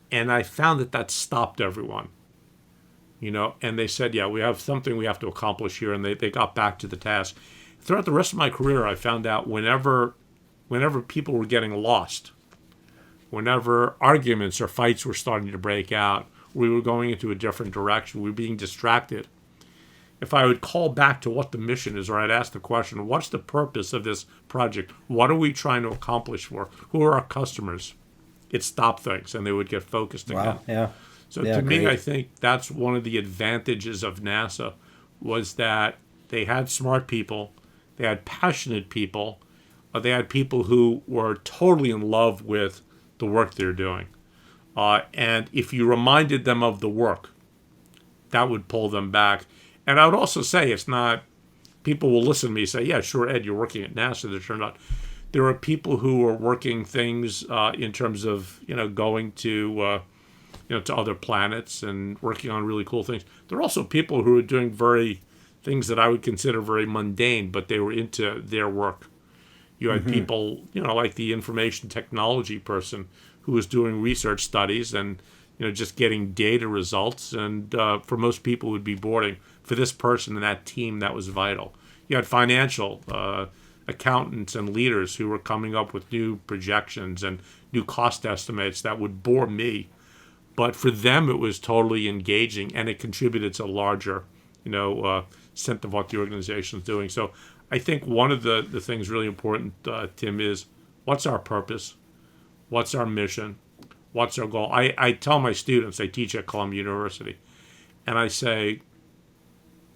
And I found that stopped everyone, and they said, yeah, we have something we have to accomplish here. And they got back to the task. Throughout the rest of my career, I found out whenever people were getting lost, whenever arguments or fights were starting to break out, we were going into a different direction, we were being distracted. If I would call back to what the mission is, or I'd ask the question, what's the purpose of this project? What are we trying to accomplish for? Who are our customers? It stopped things, and they would get focused again. Wow, yeah. So to me, I think that's one of the advantages of NASA, was that they had smart people, they had passionate people, they had people who were totally in love with the work they're doing. And if you reminded them of the work, that would pull them back. And I would also say it's not, people will listen to me say, yeah, sure, Ed, you're working at NASA. It turned out there are people who are working things in terms of, going to, to other planets and working on really cool things. There are also people who are doing things that I would consider very mundane, but they were into their work. You had people, like the information technology person who was doing research studies and, just getting data results. And for most people, it would be boring. For this person and that team, that was vital. You had financial accountants and leaders who were coming up with new projections and new cost estimates that would bore me. But for them, it was totally engaging, and it contributed to a larger, sense of what the organization is doing. So I think one of the things really important, Tim, is what's our purpose? What's our mission? What's our goal? I tell my students, I teach at Columbia University, and I say,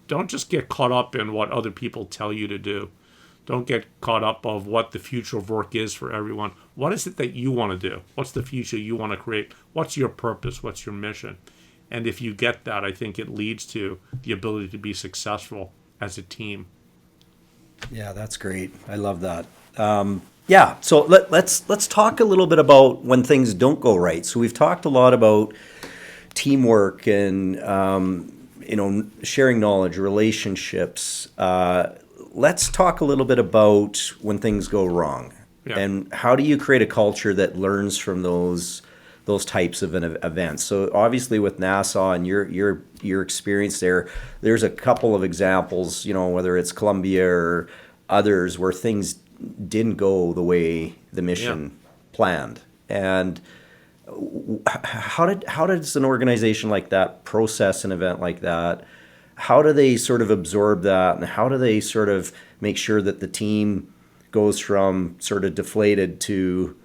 don't just get caught up in what other people tell you to do. Don't get caught up of what the future of work is for everyone. What is it that you want to do? What's the future you want to create? What's your purpose? What's your mission? And if you get that, I think it leads to the ability to be successful as a team. Yeah, that's great. I love that. So let's talk a little bit about when things don't go right. So we've talked a lot about teamwork and sharing knowledge, relationships. Let's talk a little bit about when things go wrong. Yeah. And how do you create a culture that learns from those those types of events. So obviously with NASA and your experience there, there's a couple of examples, whether it's Columbia or others, where things didn't go the way the mission planned. And how does an organization like that process an event like that? How do they sort of absorb that, and how do they sort of make sure that the team goes from sort of deflated to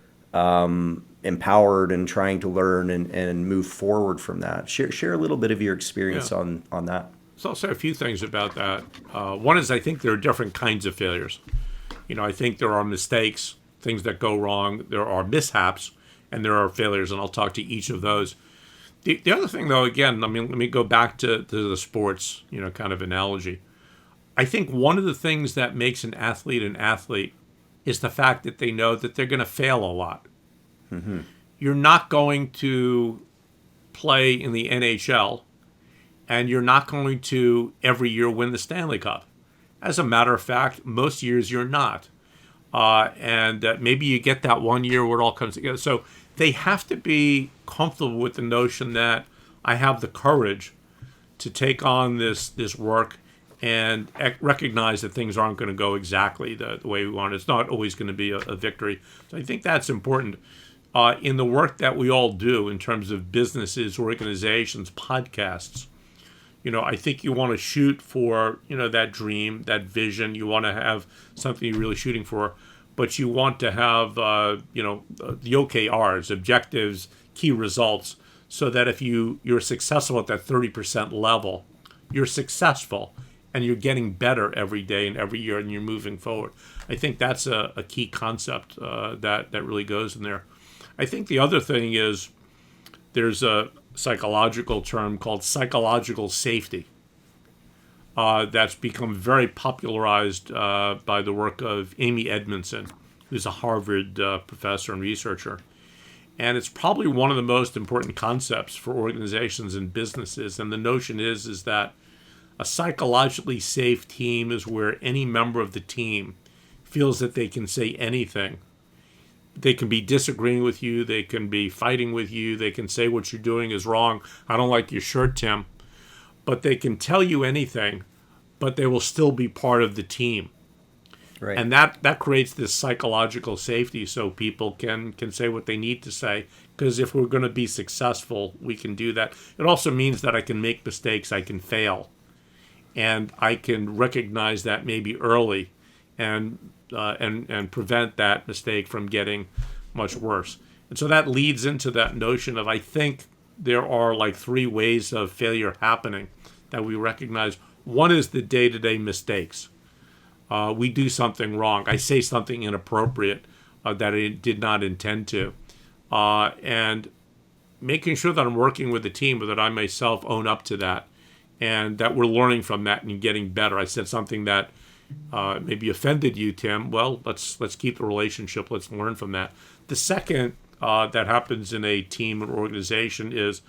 empowered and trying to learn and move forward from that? Share a little bit of your experience on that. So I'll say a few things about that. One is, I think there are different kinds of failures. I think there are mistakes, things that go wrong. There are mishaps, and there are failures, and I'll talk to each of those. The other thing, though, again, let me go back to the sports, kind of analogy. I think one of the things that makes an athlete is the fact that they know that they're going to fail a lot. Mm-hmm. You're not going to play in the NHL, and you're not going to every year win the Stanley Cup. As a matter of fact, most years you're not. And maybe you get that one year where it all comes together. So they have to be comfortable with the notion that I have the courage to take on this work and recognize that things aren't going to go exactly the way we want. It's not always going to be a victory. So I think that's important. In the work that we all do in terms of businesses, organizations, podcasts, I think you want to shoot for, that dream, that vision. You want to have something you're really shooting for, but you want to have, the OKRs, objectives, key results, so that if you're successful at that 30% level, you're successful and you're getting better every day and every year and you're moving forward. I think that's a key concept that really goes in there. I think the other thing is there's a psychological term called psychological safety that's become very popularized by the work of Amy Edmondson, who's a Harvard professor and researcher. And it's probably one of the most important concepts for organizations and businesses. And the notion is that a psychologically safe team is where any member of the team feels that they can say anything. They can be disagreeing with you. They can be fighting with you. They can say what you're doing is wrong. I don't like your shirt, Tim. But they can tell you anything, but they will still be part of the team. Right. And that creates this psychological safety so people can say what they need to say. Because if we're going to be successful, we can do that. It also means that I can make mistakes. I can fail. And I can recognize that maybe early and prevent that mistake from getting much worse. And so that leads into that notion of, I think there are like three ways of failure happening that we recognize. One is the day-to-day mistakes. We do something wrong. I say something inappropriate that I did not intend to. And making sure that I'm working with the team, or that I myself own up to that, and that we're learning from that and getting better. I said something that maybe offended you, Tim. Well, let's keep the relationship. Let's learn from that. The second that happens in a team or organization is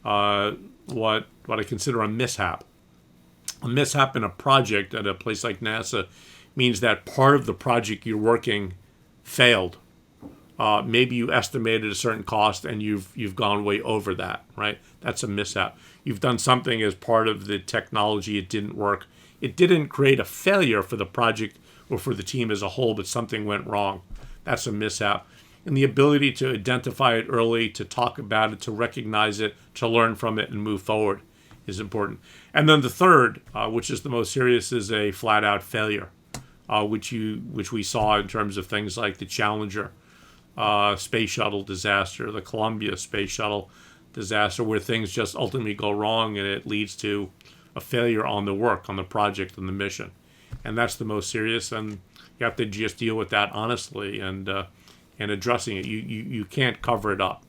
what I consider a mishap. A mishap in a project at a place like NASA means that part of the project you're working failed. Maybe you estimated a certain cost and you've gone way over that, right? That's a mishap. You've done something as part of the technology, it didn't work. It didn't create a failure for the project or for the team as a whole, but something went wrong. That's a mishap. And the ability to identify it early, to talk about it, to recognize it, to learn from it and move forward is important. And then the third, which is the most serious, is a flat-out failure, which we saw in terms of things like the Challenger space shuttle disaster, the Columbia space shuttle disaster, where things just ultimately go wrong and it leads to a failure on the work, on the project, and the mission. And that's the most serious, and you have to just deal with that honestly and addressing it. You can't cover it up.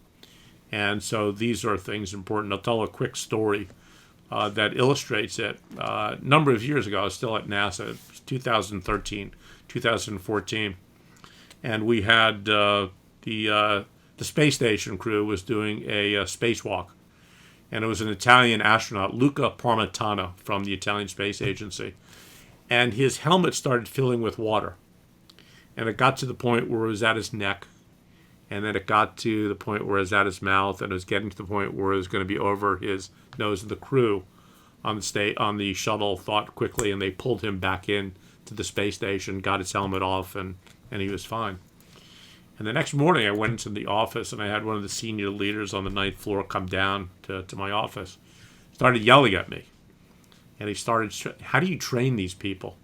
And so these are things important. I'll tell a quick story that illustrates it. A number of years ago, I was still at NASA. It was 2013, 2014. And we had the space station crew was doing a spacewalk. And it was an Italian astronaut, Luca Parmitano, from the Italian Space Agency. And his helmet started filling with water. And it got to the point where it was at his neck. And then it got to the point where it was at his mouth, and it was getting to the point where it was going to be over his nose. And the crew on the shuttle thought quickly, and they pulled him back in to the space station, got his helmet off, and he was fine. And the next morning, I went into the office, and I had one of the senior leaders on the 9th floor come down to my office, started yelling at me. And he started, how do you train these people?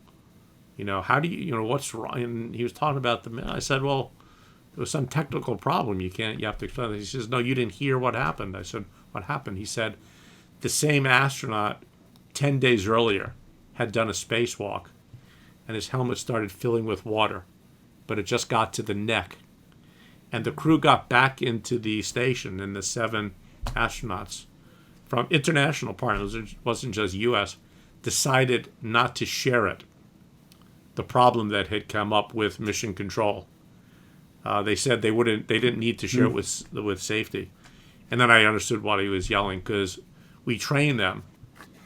How do you, what's wrong? And he was talking about I said, well, there was some technical problem. You have to explain it. He says, no, you didn't hear what happened. I said, what happened? He said, the same astronaut 10 days earlier had done a spacewalk, and his helmet started filling with water, but it just got to the neck. And the crew got back into the station, and the 7 astronauts from international partners, it wasn't just U.S., decided not to share it, the problem that had come up with mission control. They said they didn't need to share it with safety. And then I understood why he was yelling, because we train them.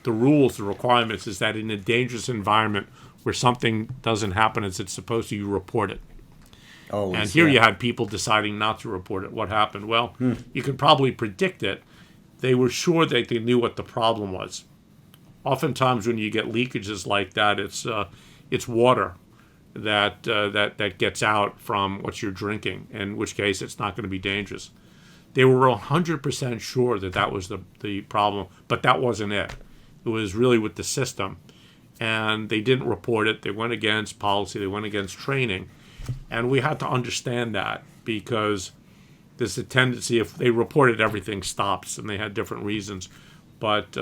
The rules, the requirements is that in a dangerous environment where something doesn't happen as it's supposed to, you report it. Always, and here you had people deciding not to report it. What happened? Well, you could probably predict it. They were sure that they knew what the problem was. Oftentimes when you get leakages like that, it's water that gets out from what you're drinking, in which case it's not going to be dangerous. They were 100% sure that was the problem, but that wasn't it. It was really with the system. And they didn't report it. They went against policy. They went against training. And we had to understand that, because there's a tendency, if they reported, everything stops, and they had different reasons. But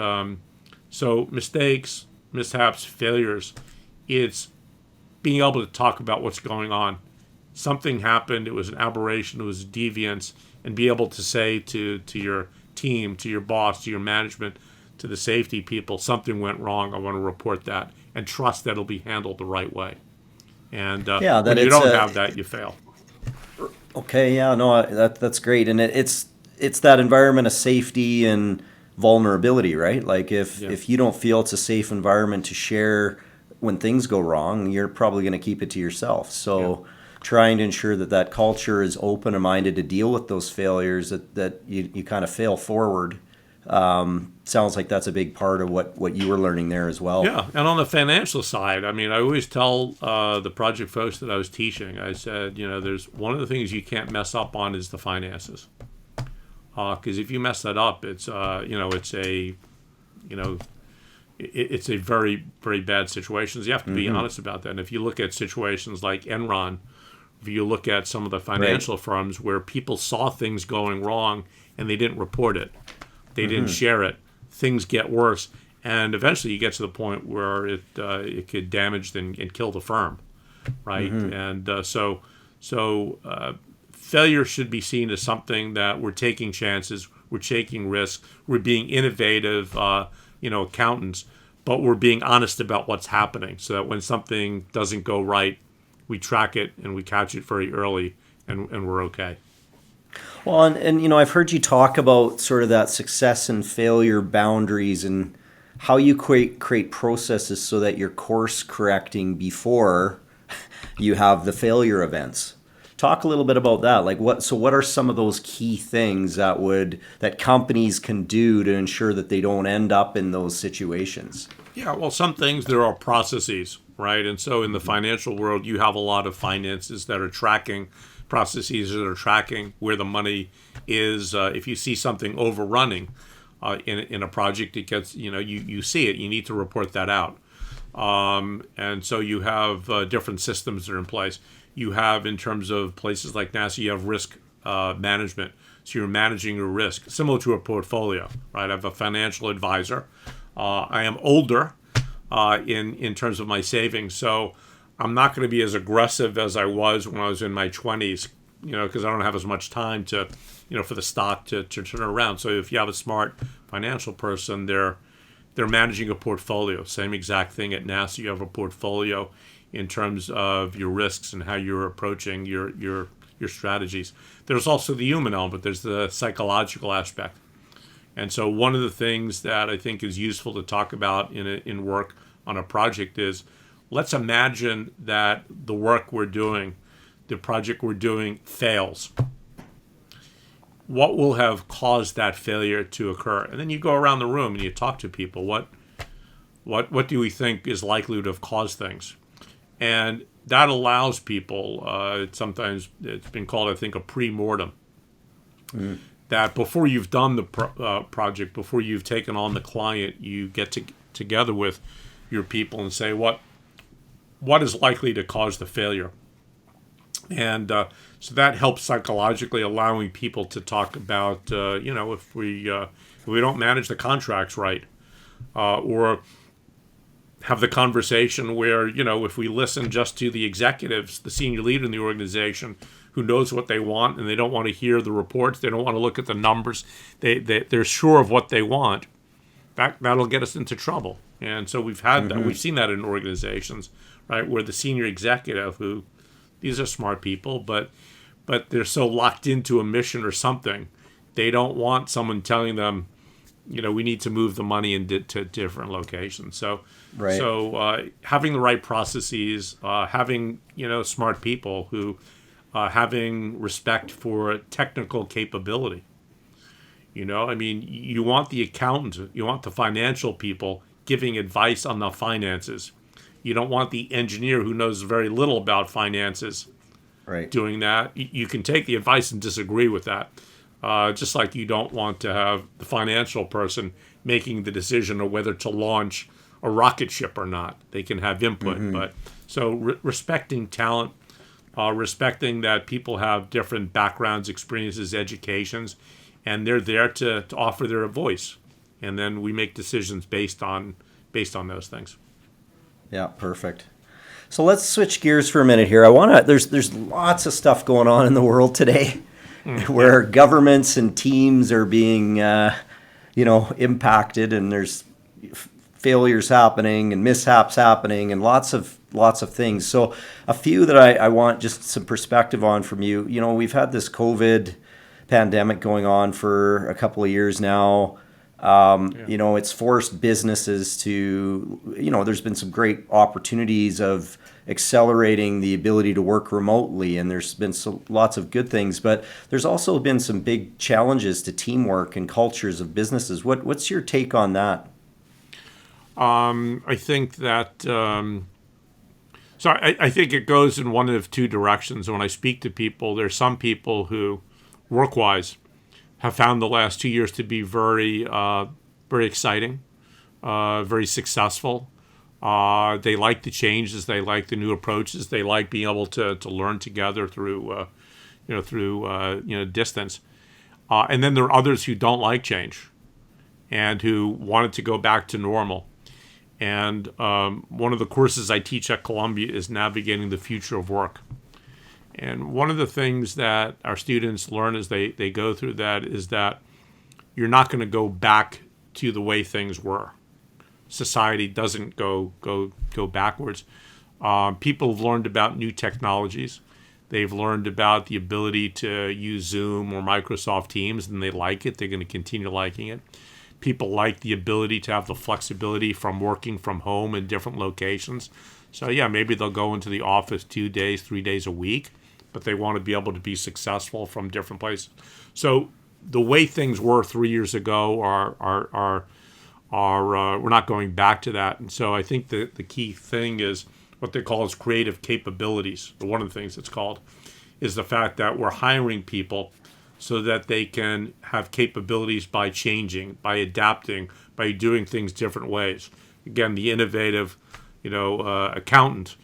so mistakes, mishaps, failures, it's being able to talk about what's going on. Something happened, it was an aberration, it was deviance, and be able to say to your team, to your boss, to your management, to the safety people, something went wrong, I want to report that, and trust that it'll be handled the right way. And when you don't have that, you fail. Okay, yeah, no, that's great. And it's that environment of safety and vulnerability, right? Like if you don't feel it's a safe environment to share when things go wrong, you're probably going to keep it to yourself. So trying to ensure that culture is open and minded to deal with those failures, that you kind of fail forward. Sounds like that's a big part of what you were learning there as well. Yeah, and on the financial side, I mean, I always tell the project folks that I was teaching, I said, there's one of the things you can't mess up on is the finances. Because if you mess that up, it's a very, very bad situation. So you have to be honest about that. And if you look at situations like Enron, if you look at some of the financial firms where people saw things going wrong and they didn't report it, they didn't share it, things get worse, and eventually you get to the point where it could damage and kill the firm, right? And so failure should be seen as something that we're taking chances, we're taking risks, we're being innovative, accountants, but we're being honest about what's happening, so that when something doesn't go right, we track it and we catch it very early, and we're okay. Well, and I've heard you talk about sort of that success and failure boundaries and how you create processes so that you're course correcting before you have the failure events. Talk a little bit about that. Like what are some of those key things that companies can do to ensure that they don't end up in those situations? Yeah, well, some things, there are processes, right? And so in the financial world, you have a lot of finances that are tracking, processes that are tracking where the money is. If you see something overrunning in a project, it gets, you see it, you need to report that out. And so you have different systems that are in place. You have, in terms of places like NASA, you have risk management. So you're managing your risk, similar to a portfolio, right? I have a financial advisor. I am older in terms of my savings, so I'm not going to be as aggressive as I was when I was in my 20s, because I don't have as much time to, for the stock to turn around. So if you have a smart financial person, they're managing a portfolio. Same exact thing at NASA. You have a portfolio in terms of your risks and how you're approaching your strategies. There's also the human element. There's the psychological aspect. And so one of the things that I think is useful to talk about in work on a project is, let's imagine that the work we're doing, the project we're doing, fails. what will have caused that failure to occur? And then you go around the room and you talk to people. What do we think is likely to have caused things? And that allows people, sometimes it's been called, I think, a pre-mortem. That before you've done the project, before you've taken on the client, you get together with your people and say, what is likely to cause the failure? And so that helps psychologically, allowing people to talk about, if we don't manage the contracts right, or have the conversation where, if we listen just to the executives, the senior leader in the organization, who knows what they want, and they don't want to hear the reports, they don't want to look at the numbers, they're sure of what they want, that'll get us into trouble. And so we've had that. We've seen that in organizations, right, where the senior executive, who, these are smart people, but they're so locked into a mission or something, they don't want someone telling them, we need to move the money to different locations. So, right. So having the right processes, having smart people who, having respect for technical capability. You want the accountant, you want the financial people giving advice on the finances. You don't want the engineer who knows very little about finances doing that. You can take the advice and disagree with that. Just like you don't want to have the financial person making the decision of whether to launch a rocket ship or not. They can have input. But so respecting talent, respecting that people have different backgrounds, experiences, educations, and they're there to offer their voice. And then we make decisions based on those things. Yeah, perfect. So let's switch gears for a minute here. There's lots of stuff going on in the world today where governments and teams are being, impacted, and there's failures happening and mishaps happening and lots of things. So a few that I want just some perspective on from you. We've had this COVID pandemic going on for a couple of years now. It's forced businesses to, there's been some great opportunities of accelerating the ability to work remotely, and there's been lots of good things, but there's also been some big challenges to teamwork and cultures of businesses. What's your take on that? I think that, I think it goes in one of two directions. When I speak to people, there's some people who, work-wise, have found the last 2 years to be very, very exciting, very successful. They like the changes. They like the new approaches. They like being able to learn together through distance. And then there are others who don't like change, and who wanted to go back to normal. And one of the courses I teach at Columbia is Navigating the Future of Work. And one of the things that our students learn as they go through that is that you're not going to go back to the way things were. Society doesn't go backwards. People have learned about new technologies. They've learned about the ability to use Zoom or Microsoft Teams, and they like it. They're going to continue liking it. People like the ability to have the flexibility from working from home in different locations. So yeah, maybe they'll go into the office 2 days, 3 days a week, but they want to be able to be successful from different places. So the way things were 3 years ago are we're not going back to that. And so I think the key thing is what they call is creative capabilities. One of the things it's called is the fact that we're hiring people so that they can have capabilities by changing, by adapting, by doing things different ways. Again, the innovative, accountant.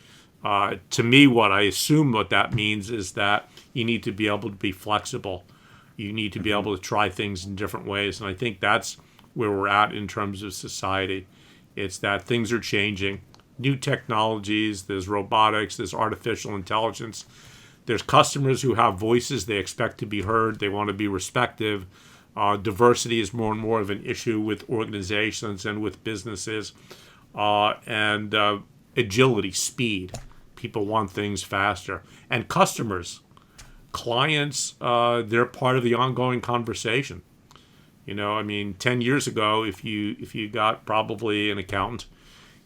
To me, what I assume what that means is that you need to be able to be flexible. You need to be able to try things in different ways. And I think that's where we're at in terms of society. It's that things are changing. New technologies, there's robotics, there's artificial intelligence. There's customers who have voices. They expect to be heard. They want to be respected. Diversity is more and more of an issue with organizations and with businesses. And agility, speed. People want things faster. And customers, clients, they're part of the ongoing conversation. 10 years ago, if you got probably an accountant,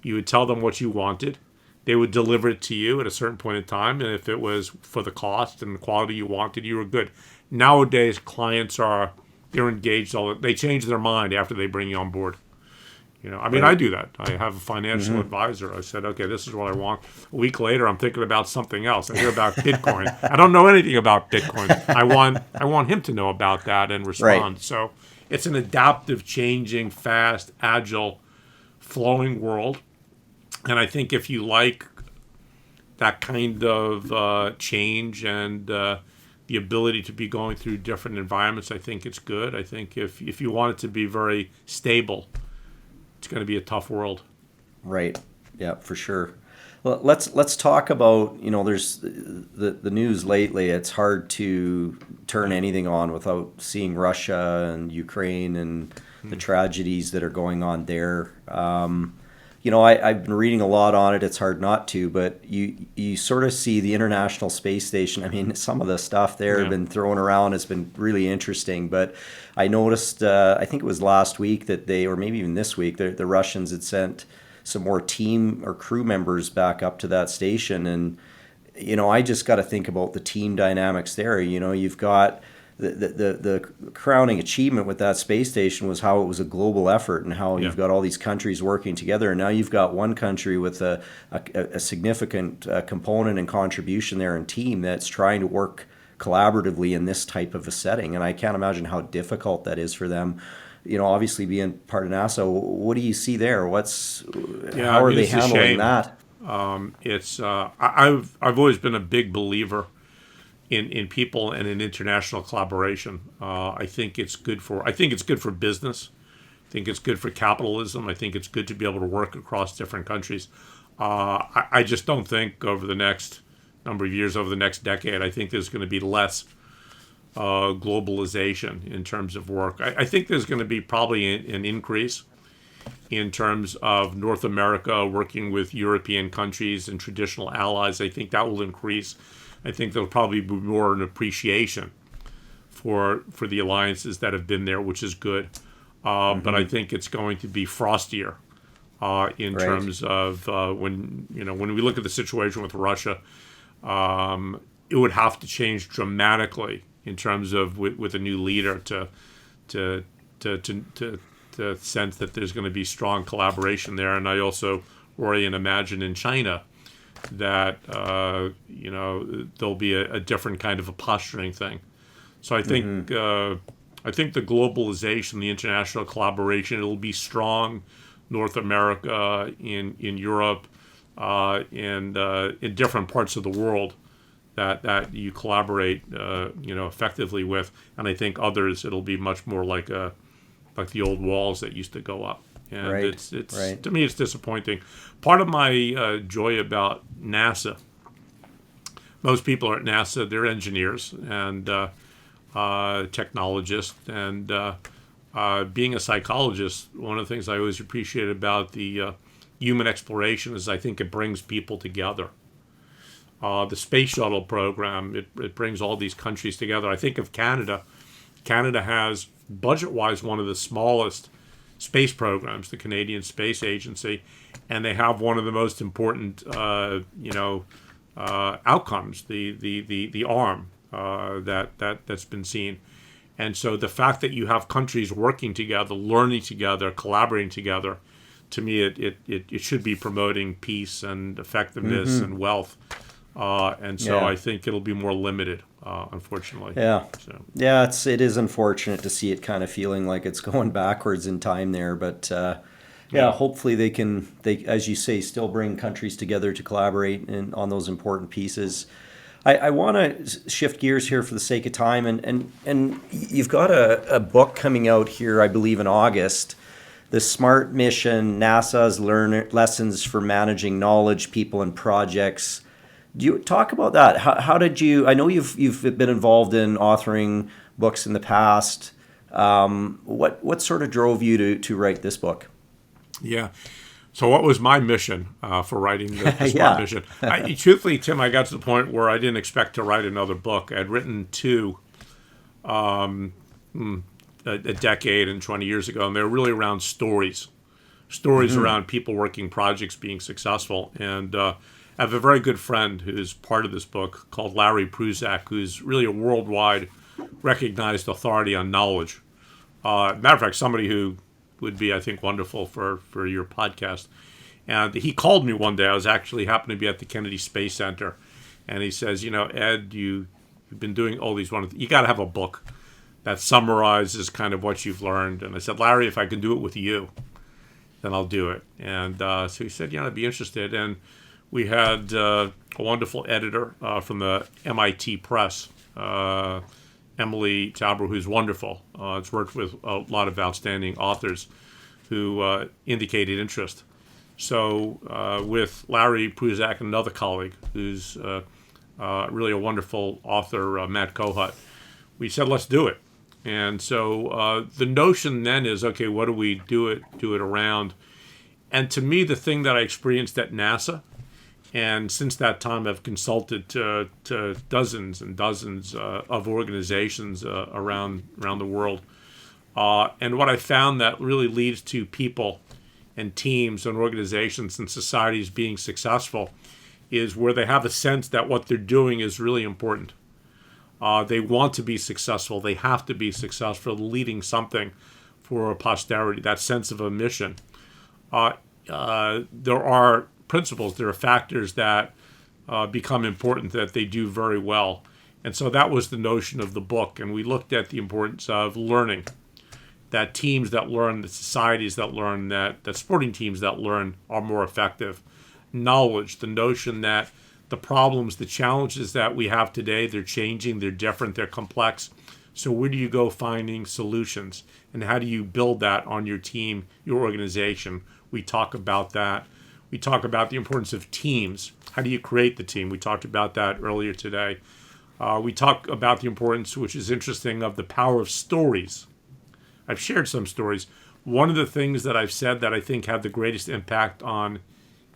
you would tell them what you wanted, they would deliver it to you at a certain point in time, and if it was for the cost and the quality you wanted, you were good. Nowadays, clients they're engaged. They change their mind after they bring you on board. I mean, I do that. I have a financial advisor. I said, okay, this is what I want. A week later, I'm thinking about something else. I hear about Bitcoin. I don't know anything about Bitcoin. I want him to know about that and respond. Right. So it's an adaptive, changing, fast, agile, flowing world. And I think if you like that kind of change and the ability to be going through different environments, I think it's good. I think if you want it to be very stable, it's going to be a tough world. Right. Yeah, for sure. Well, let's talk about, there's the news lately. It's hard to turn anything on without seeing Russia and Ukraine and the tragedies that are going on there. I've been reading a lot on it. It's hard not to, but you sort of see the International Space Station. I mean, some of the stuff there has been thrown around has been really interesting. But I noticed, I think it was last week or maybe even this week, the Russians had sent some more team or crew members back up to that station. And, I just got to think about the team dynamics there. You've got the crowning achievement with that space station was how it was a global effort and how you've got all these countries working together. And now you've got one country with a significant component and contribution there and team that's trying to work collaboratively in this type of a setting. And I can't imagine how difficult that is for them. Obviously being part of NASA, what do you see there? How are they handling that? I've always been a big believer in people and in international collaboration. I think it's good for business. I think it's good for capitalism. I think it's good to be able to work across different countries. I just don't think over the next number of years, over the next decade, I think there's going to be less globalization in terms of work. I think there's going to be probably an increase in terms of North America working with European countries and traditional allies. I think that will increase. I think there'll probably be more an appreciation for the alliances that have been there, which is good. But I think it's going to be frostier in terms of when we look at the situation with Russia, it would have to change dramatically in terms of with a new leader to sense that there's going to be strong collaboration there. And I also worry and imagine in China that there'll be a different kind of a posturing thing. So I think the globalization, the international collaboration, it'll be strong. North America, in Europe, and in different parts of the world that you collaborate effectively with. And I think others, it'll be much more like the old walls that used to go up. And it's to me, it's disappointing. Part of my joy about NASA, most people are at NASA, they're engineers and technologists. And being a psychologist, one of the things I always appreciate about the human exploration is I think it brings people together. The space shuttle program, it brings all these countries together. I think of Canada. Canada has, budget-wise, one of the smallest space programs, the Canadian Space Agency, and they have one of the most important, outcomes, the arm that's been seen. And so the fact that you have countries working together, learning together, collaborating together, to me, it should be promoting peace and effectiveness and wealth. And so I think it'll be more limited, unfortunately. Yeah. Yeah, it is unfortunate to see it kind of feeling like it's going backwards in time there. But hopefully they, as you say, still bring countries together to collaborate on those important pieces. I want to shift gears here for the sake of time. And you've got a book coming out here, I believe, in August. The Smart Mission, NASA's Lessons for Managing Knowledge, People, and Projects. Do you talk about that? How did you? I know you've been involved in authoring books in the past. What sort of drove you to write this book? Yeah. So what was my mission for writing the Smart Mission? Truthfully, Tim, I got to the point where I didn't expect to write another book. I'd written two a decade and 20 years ago, and they were really around stories stories around people working projects being successful. And I have a very good friend who's part of this book called Larry Pruzak, who's really a worldwide recognized authority on knowledge. Matter of fact, somebody who would be, I think, wonderful for your podcast. And he called me one day. I was actually happened to be at the Kennedy Space Center. And he says, Ed, you've been doing all these wonderful, you got to have a book that summarizes kind of what you've learned. And I said, Larry, if I can do it with you, then I'll do it. And so he said, I'd be interested. And we had a wonderful editor from the MIT Press, Emily Tauber, who's wonderful. Has worked with a lot of outstanding authors who indicated interest. So with Larry Pruzak and another colleague who's really a wonderful author, Matt Kohut, we said, let's do it. And so the notion then is, okay, what do we do it around? And to me, the thing that I experienced at NASA, and since that time I've consulted to dozens and dozens of organizations around the world. And what I found that really leads to people and teams and organizations and societies being successful is where they have a sense that what they're doing is really important. They want to be successful. They have to be successful, leading something for posterity, that sense of a mission. There are principles, there are factors that become important that they do very well. And so that was the notion of the book. And we looked at the importance of learning, that teams that learn, that societies that learn, that sporting teams that learn are more effective. Knowledge, the notion that the problems, the challenges that we have today, they're changing, they're different, they're complex. So where do you go finding solutions? And how do you build that on your team, your organization? We talk about that. We talk about the importance of teams. How do you create the team? We talked about that earlier today. We talk about the importance, which is interesting, of the power of stories. I've shared some stories. One of the things that I've said that I think had the greatest impact on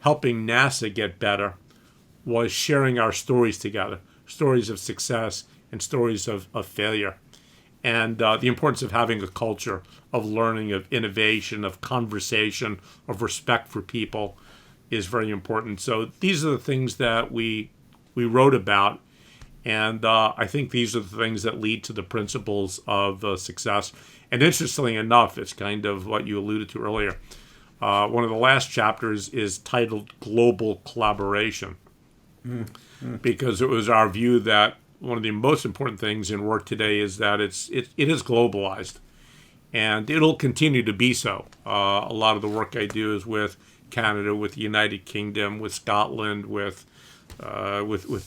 helping NASA get better was sharing our stories together, stories of success and stories of failure. And the importance of having a culture of learning, of innovation, of conversation, of respect for people is very important. So these are the things that we wrote about. And I think these are the things that lead to the principles of success. And interestingly enough, it's kind of what you alluded to earlier. One of the last chapters is titled Global Collaboration, because it was our view that one of the most important things in work today is that it is globalized, and it'll continue to be so. A lot of the work I do is with Canada, with the United Kingdom, with Scotland, with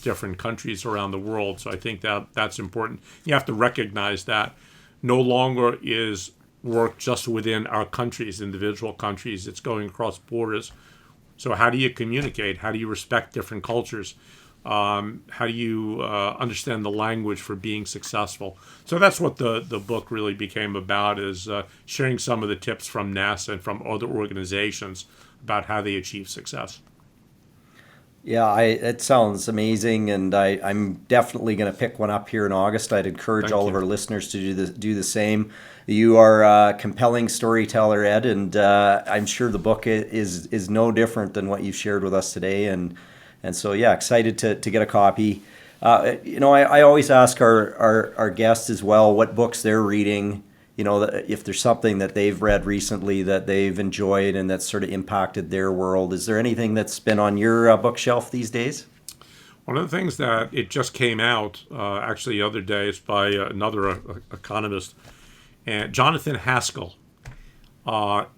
different countries around the world. So I think that's important. You have to recognize that no longer is work just within our countries, individual countries. It's going across borders. So how do you communicate? How do you respect different cultures? How do you understand the language for being successful? So that's what the book really became about, is sharing some of the tips from NASA and from other organizations about how they achieve success. Yeah, it sounds amazing, and I'm definitely going to pick one up here in August. I'd encourage all of our listeners to do the same. You are a compelling storyteller, Ed, and I'm sure the book is no different than what you've shared with us today. And so, yeah, excited to get a copy. I always ask our guests as well what books they're reading. If there's something that they've read recently that they've enjoyed and that's sort of impacted their world. Is there anything that's been on your bookshelf these days? One of the things that it just came out actually the other day is by another economist, Jonathan Haskell, Haskell.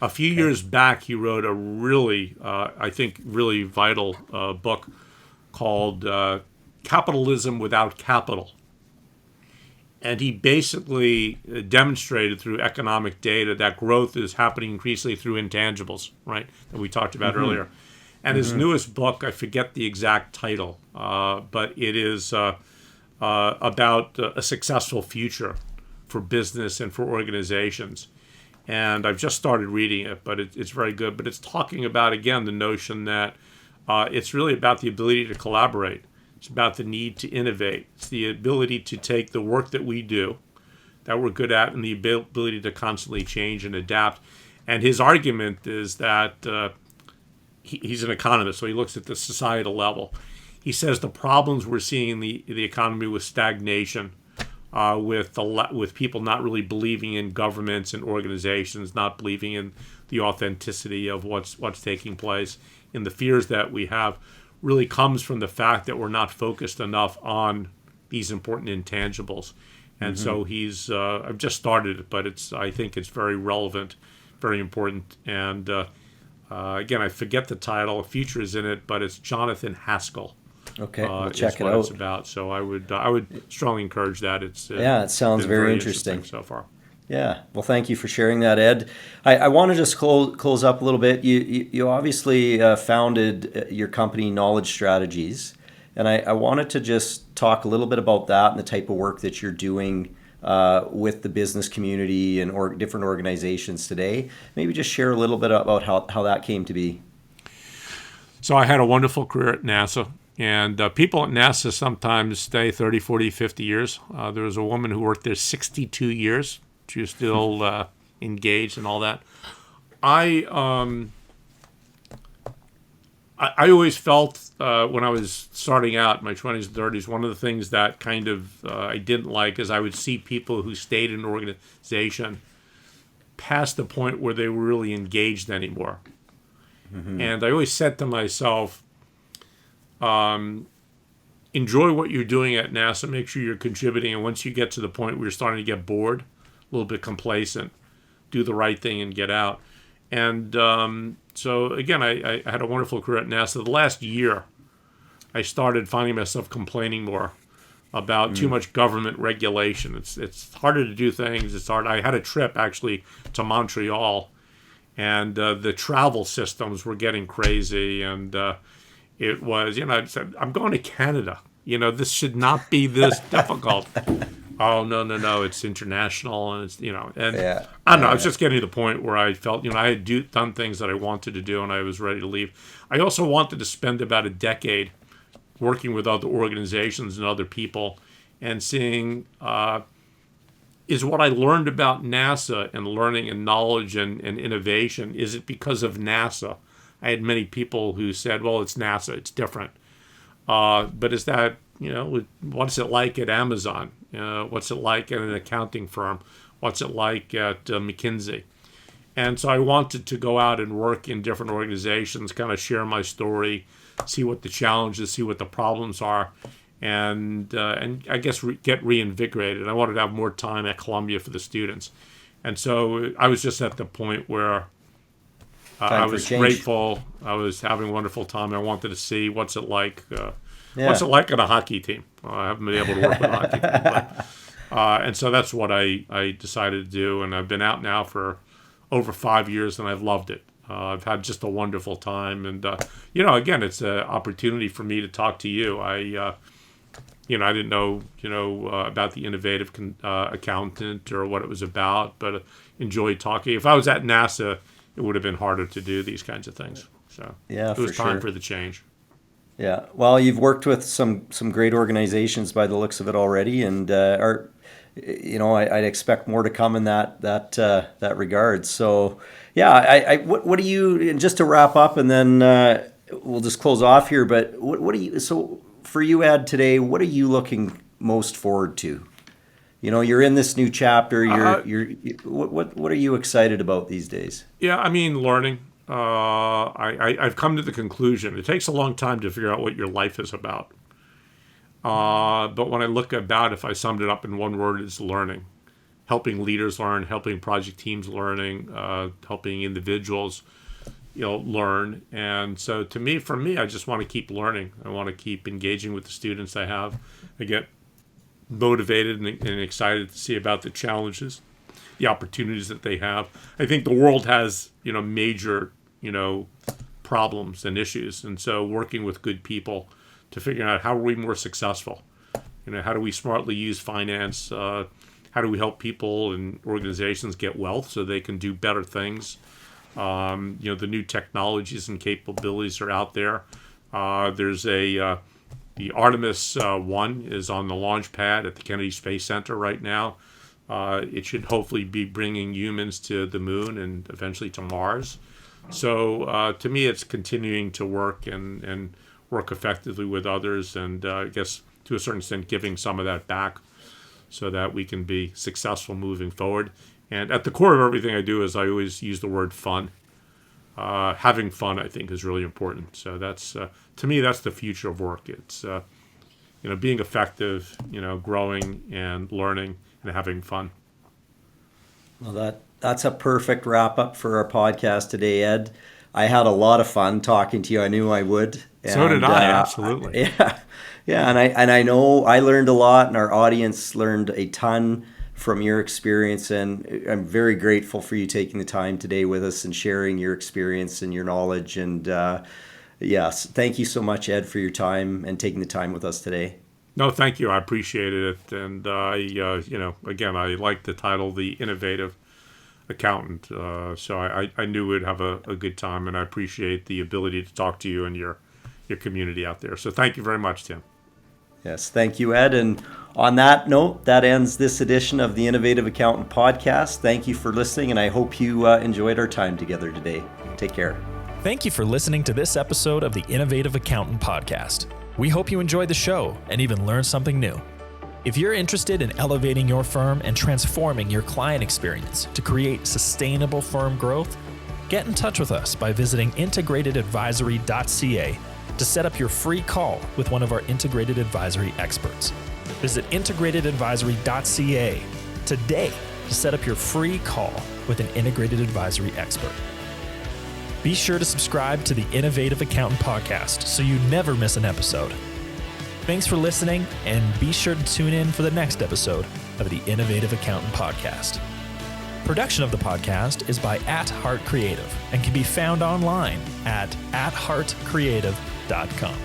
A few years back, he wrote a really, I think, really vital book called Capitalism Without Capital. And he basically demonstrated through economic data that growth is happening increasingly through intangibles, right, that we talked about earlier. And his newest book, I forget the exact title, but it is about a successful future for business and for organizations. And I've just started reading it, but it's very good. But it's talking about, again, the notion that it's really about the ability to collaborate. It's about the need to innovate. It's the ability to take the work that we do, that we're good at, and the ability to constantly change and adapt. And his argument is that he's an economist, so he looks at the societal level. He says the problems we're seeing in the economy with stagnation, with people not really believing in governments and organizations, not believing in the authenticity of what's taking place, and the fears that we have, really comes from the fact that we're not focused enough on these important intangibles. And so he's I've just started it, but I think it's very relevant, very important. And again, I forget the title. A future is in it, but it's Jonathan Haskell. Okay, we'll check it what out. It's about. So I would strongly encourage that. It's it sounds been very interesting so far. Yeah, well, thank you for sharing that, Ed. I want to just close up a little bit. You obviously founded your company, Knowledge Strategies, and I wanted to just talk a little bit about that and the type of work that you're doing with the business community and different organizations today. Maybe just share a little bit about how that came to be. So I had a wonderful career at NASA. And people at NASA sometimes stay 30, 40, 50 years. There was a woman who worked there 62 years. She was still engaged and all that. I always felt when I was starting out in my 20s and 30s, one of the things that kind of I didn't like is I would see people who stayed in an organization past the point where they were really engaged anymore. And I always said to myself, enjoy what you're doing at NASA, make sure you're contributing, and once you get to the point where you're starting to get bored, a little bit complacent, do the right thing and get out. And so again, I had a wonderful career at NASA. The last year, I started finding myself complaining more about too much government regulation. It's harder to do things. It's hard. I had a trip actually to Montreal, and the travel systems were getting crazy, and it was, I said, I'm going to Canada. This should not be this difficult. Oh, no, it's international, and it's, and Yeah. I don't know, I was just getting to the point where I felt, I had done things that I wanted to do, and I was ready to leave. I also wanted to spend about a decade working with other organizations and other people and seeing, is what I learned about NASA and learning and knowledge and innovation, is it because of NASA? I had many people who said, well, it's NASA, it's different. But is that, what's it like at Amazon? What's it like at an accounting firm? What's it like at McKinsey? And so I wanted to go out and work in different organizations, kind of share my story, see what the challenges, see what the problems are, and I guess get reinvigorated. I wanted to have more time at Columbia for the students. And so I was just at the point where I was grateful. I was having a wonderful time. I wanted to see what's it like. What's it like on a hockey team? I haven't been able to work with a hockey team. But, and so that's what I decided to do. And I've been out now for over 5 years, and I've loved it. I've had just a wonderful time. And, again, it's an opportunity for me to talk to you. I didn't know, about the innovative accountant or what it was about, but enjoyed talking. If I was at NASA, it would have been harder to do these kinds of things. So yeah, it was time for the change. Yeah, well, you've worked with some great organizations by the looks of it already, and I'd expect more to come in that regard. So, yeah, what do you, just to wrap up, and then we'll just close off here. But what do you? So for you, Ed, today, what are you looking most forward to? You're in this new chapter. What are you excited about these days? Yeah, I mean, learning. I've come to the conclusion it takes a long time to figure out what your life is about. But when I look about, if I summed it up in one word, it's learning. Helping leaders learn, helping project teams learning, helping individuals, learn. And so for me, I just want to keep learning. I want to keep engaging with the students I have. I get motivated and excited to see about the challenges, the opportunities that they have. I think the world has, major, problems and issues. And so working with good people to figure out how are we more successful? How do we smartly use finance? How do we help people and organizations get wealth so they can do better things? The new technologies and capabilities are out there. There's the Artemis 1 is on the launch pad at the Kennedy Space Center right now. It should hopefully be bringing humans to the moon and eventually to Mars. So to me, it's continuing to work and work effectively with others, and I guess to a certain extent giving some of that back so that we can be successful moving forward. And at the core of everything I do is I always use the word fun. Having fun, I think, is really important. So that's to me, that's the future of work. It's being effective, growing and learning and having fun. Well, that's a perfect wrap up for our podcast today, Ed. I had a lot of fun talking to you. I knew I would. So did I, absolutely. Yeah, and I know I learned a lot, and our audience learned a ton from your experience, and I'm very grateful for you taking the time today with us and sharing your experience and your knowledge. And yes, thank you so much, Ed, for your time and taking the time with us today. No, thank you. I appreciated it. And again, I like the title, The Innovative Accountant. So I knew we'd have a good time, and I appreciate the ability to talk to you and your community out there. So thank you very much, Tim. Yes, thank you, Ed. And on that note, that ends this edition of the Innovative Accountant Podcast. Thank you for listening, and I hope you enjoyed our time together today. Take care. Thank you for listening to this episode of the Innovative Accountant Podcast. We hope you enjoyed the show and even learned something new. If you're interested in elevating your firm and transforming your client experience to create sustainable firm growth, get in touch with us by visiting integratedadvisory.ca to set up your free call with one of our integrated advisory experts. Visit integratedadvisory.ca today to set up your free call with an integrated advisory expert. Be sure to subscribe to the Innovative Accountant Podcast so you never miss an episode. Thanks for listening, and be sure to tune in for the next episode of the Innovative Accountant Podcast. Production of the podcast is by At Heart Creative and can be found online at heartcreative.com.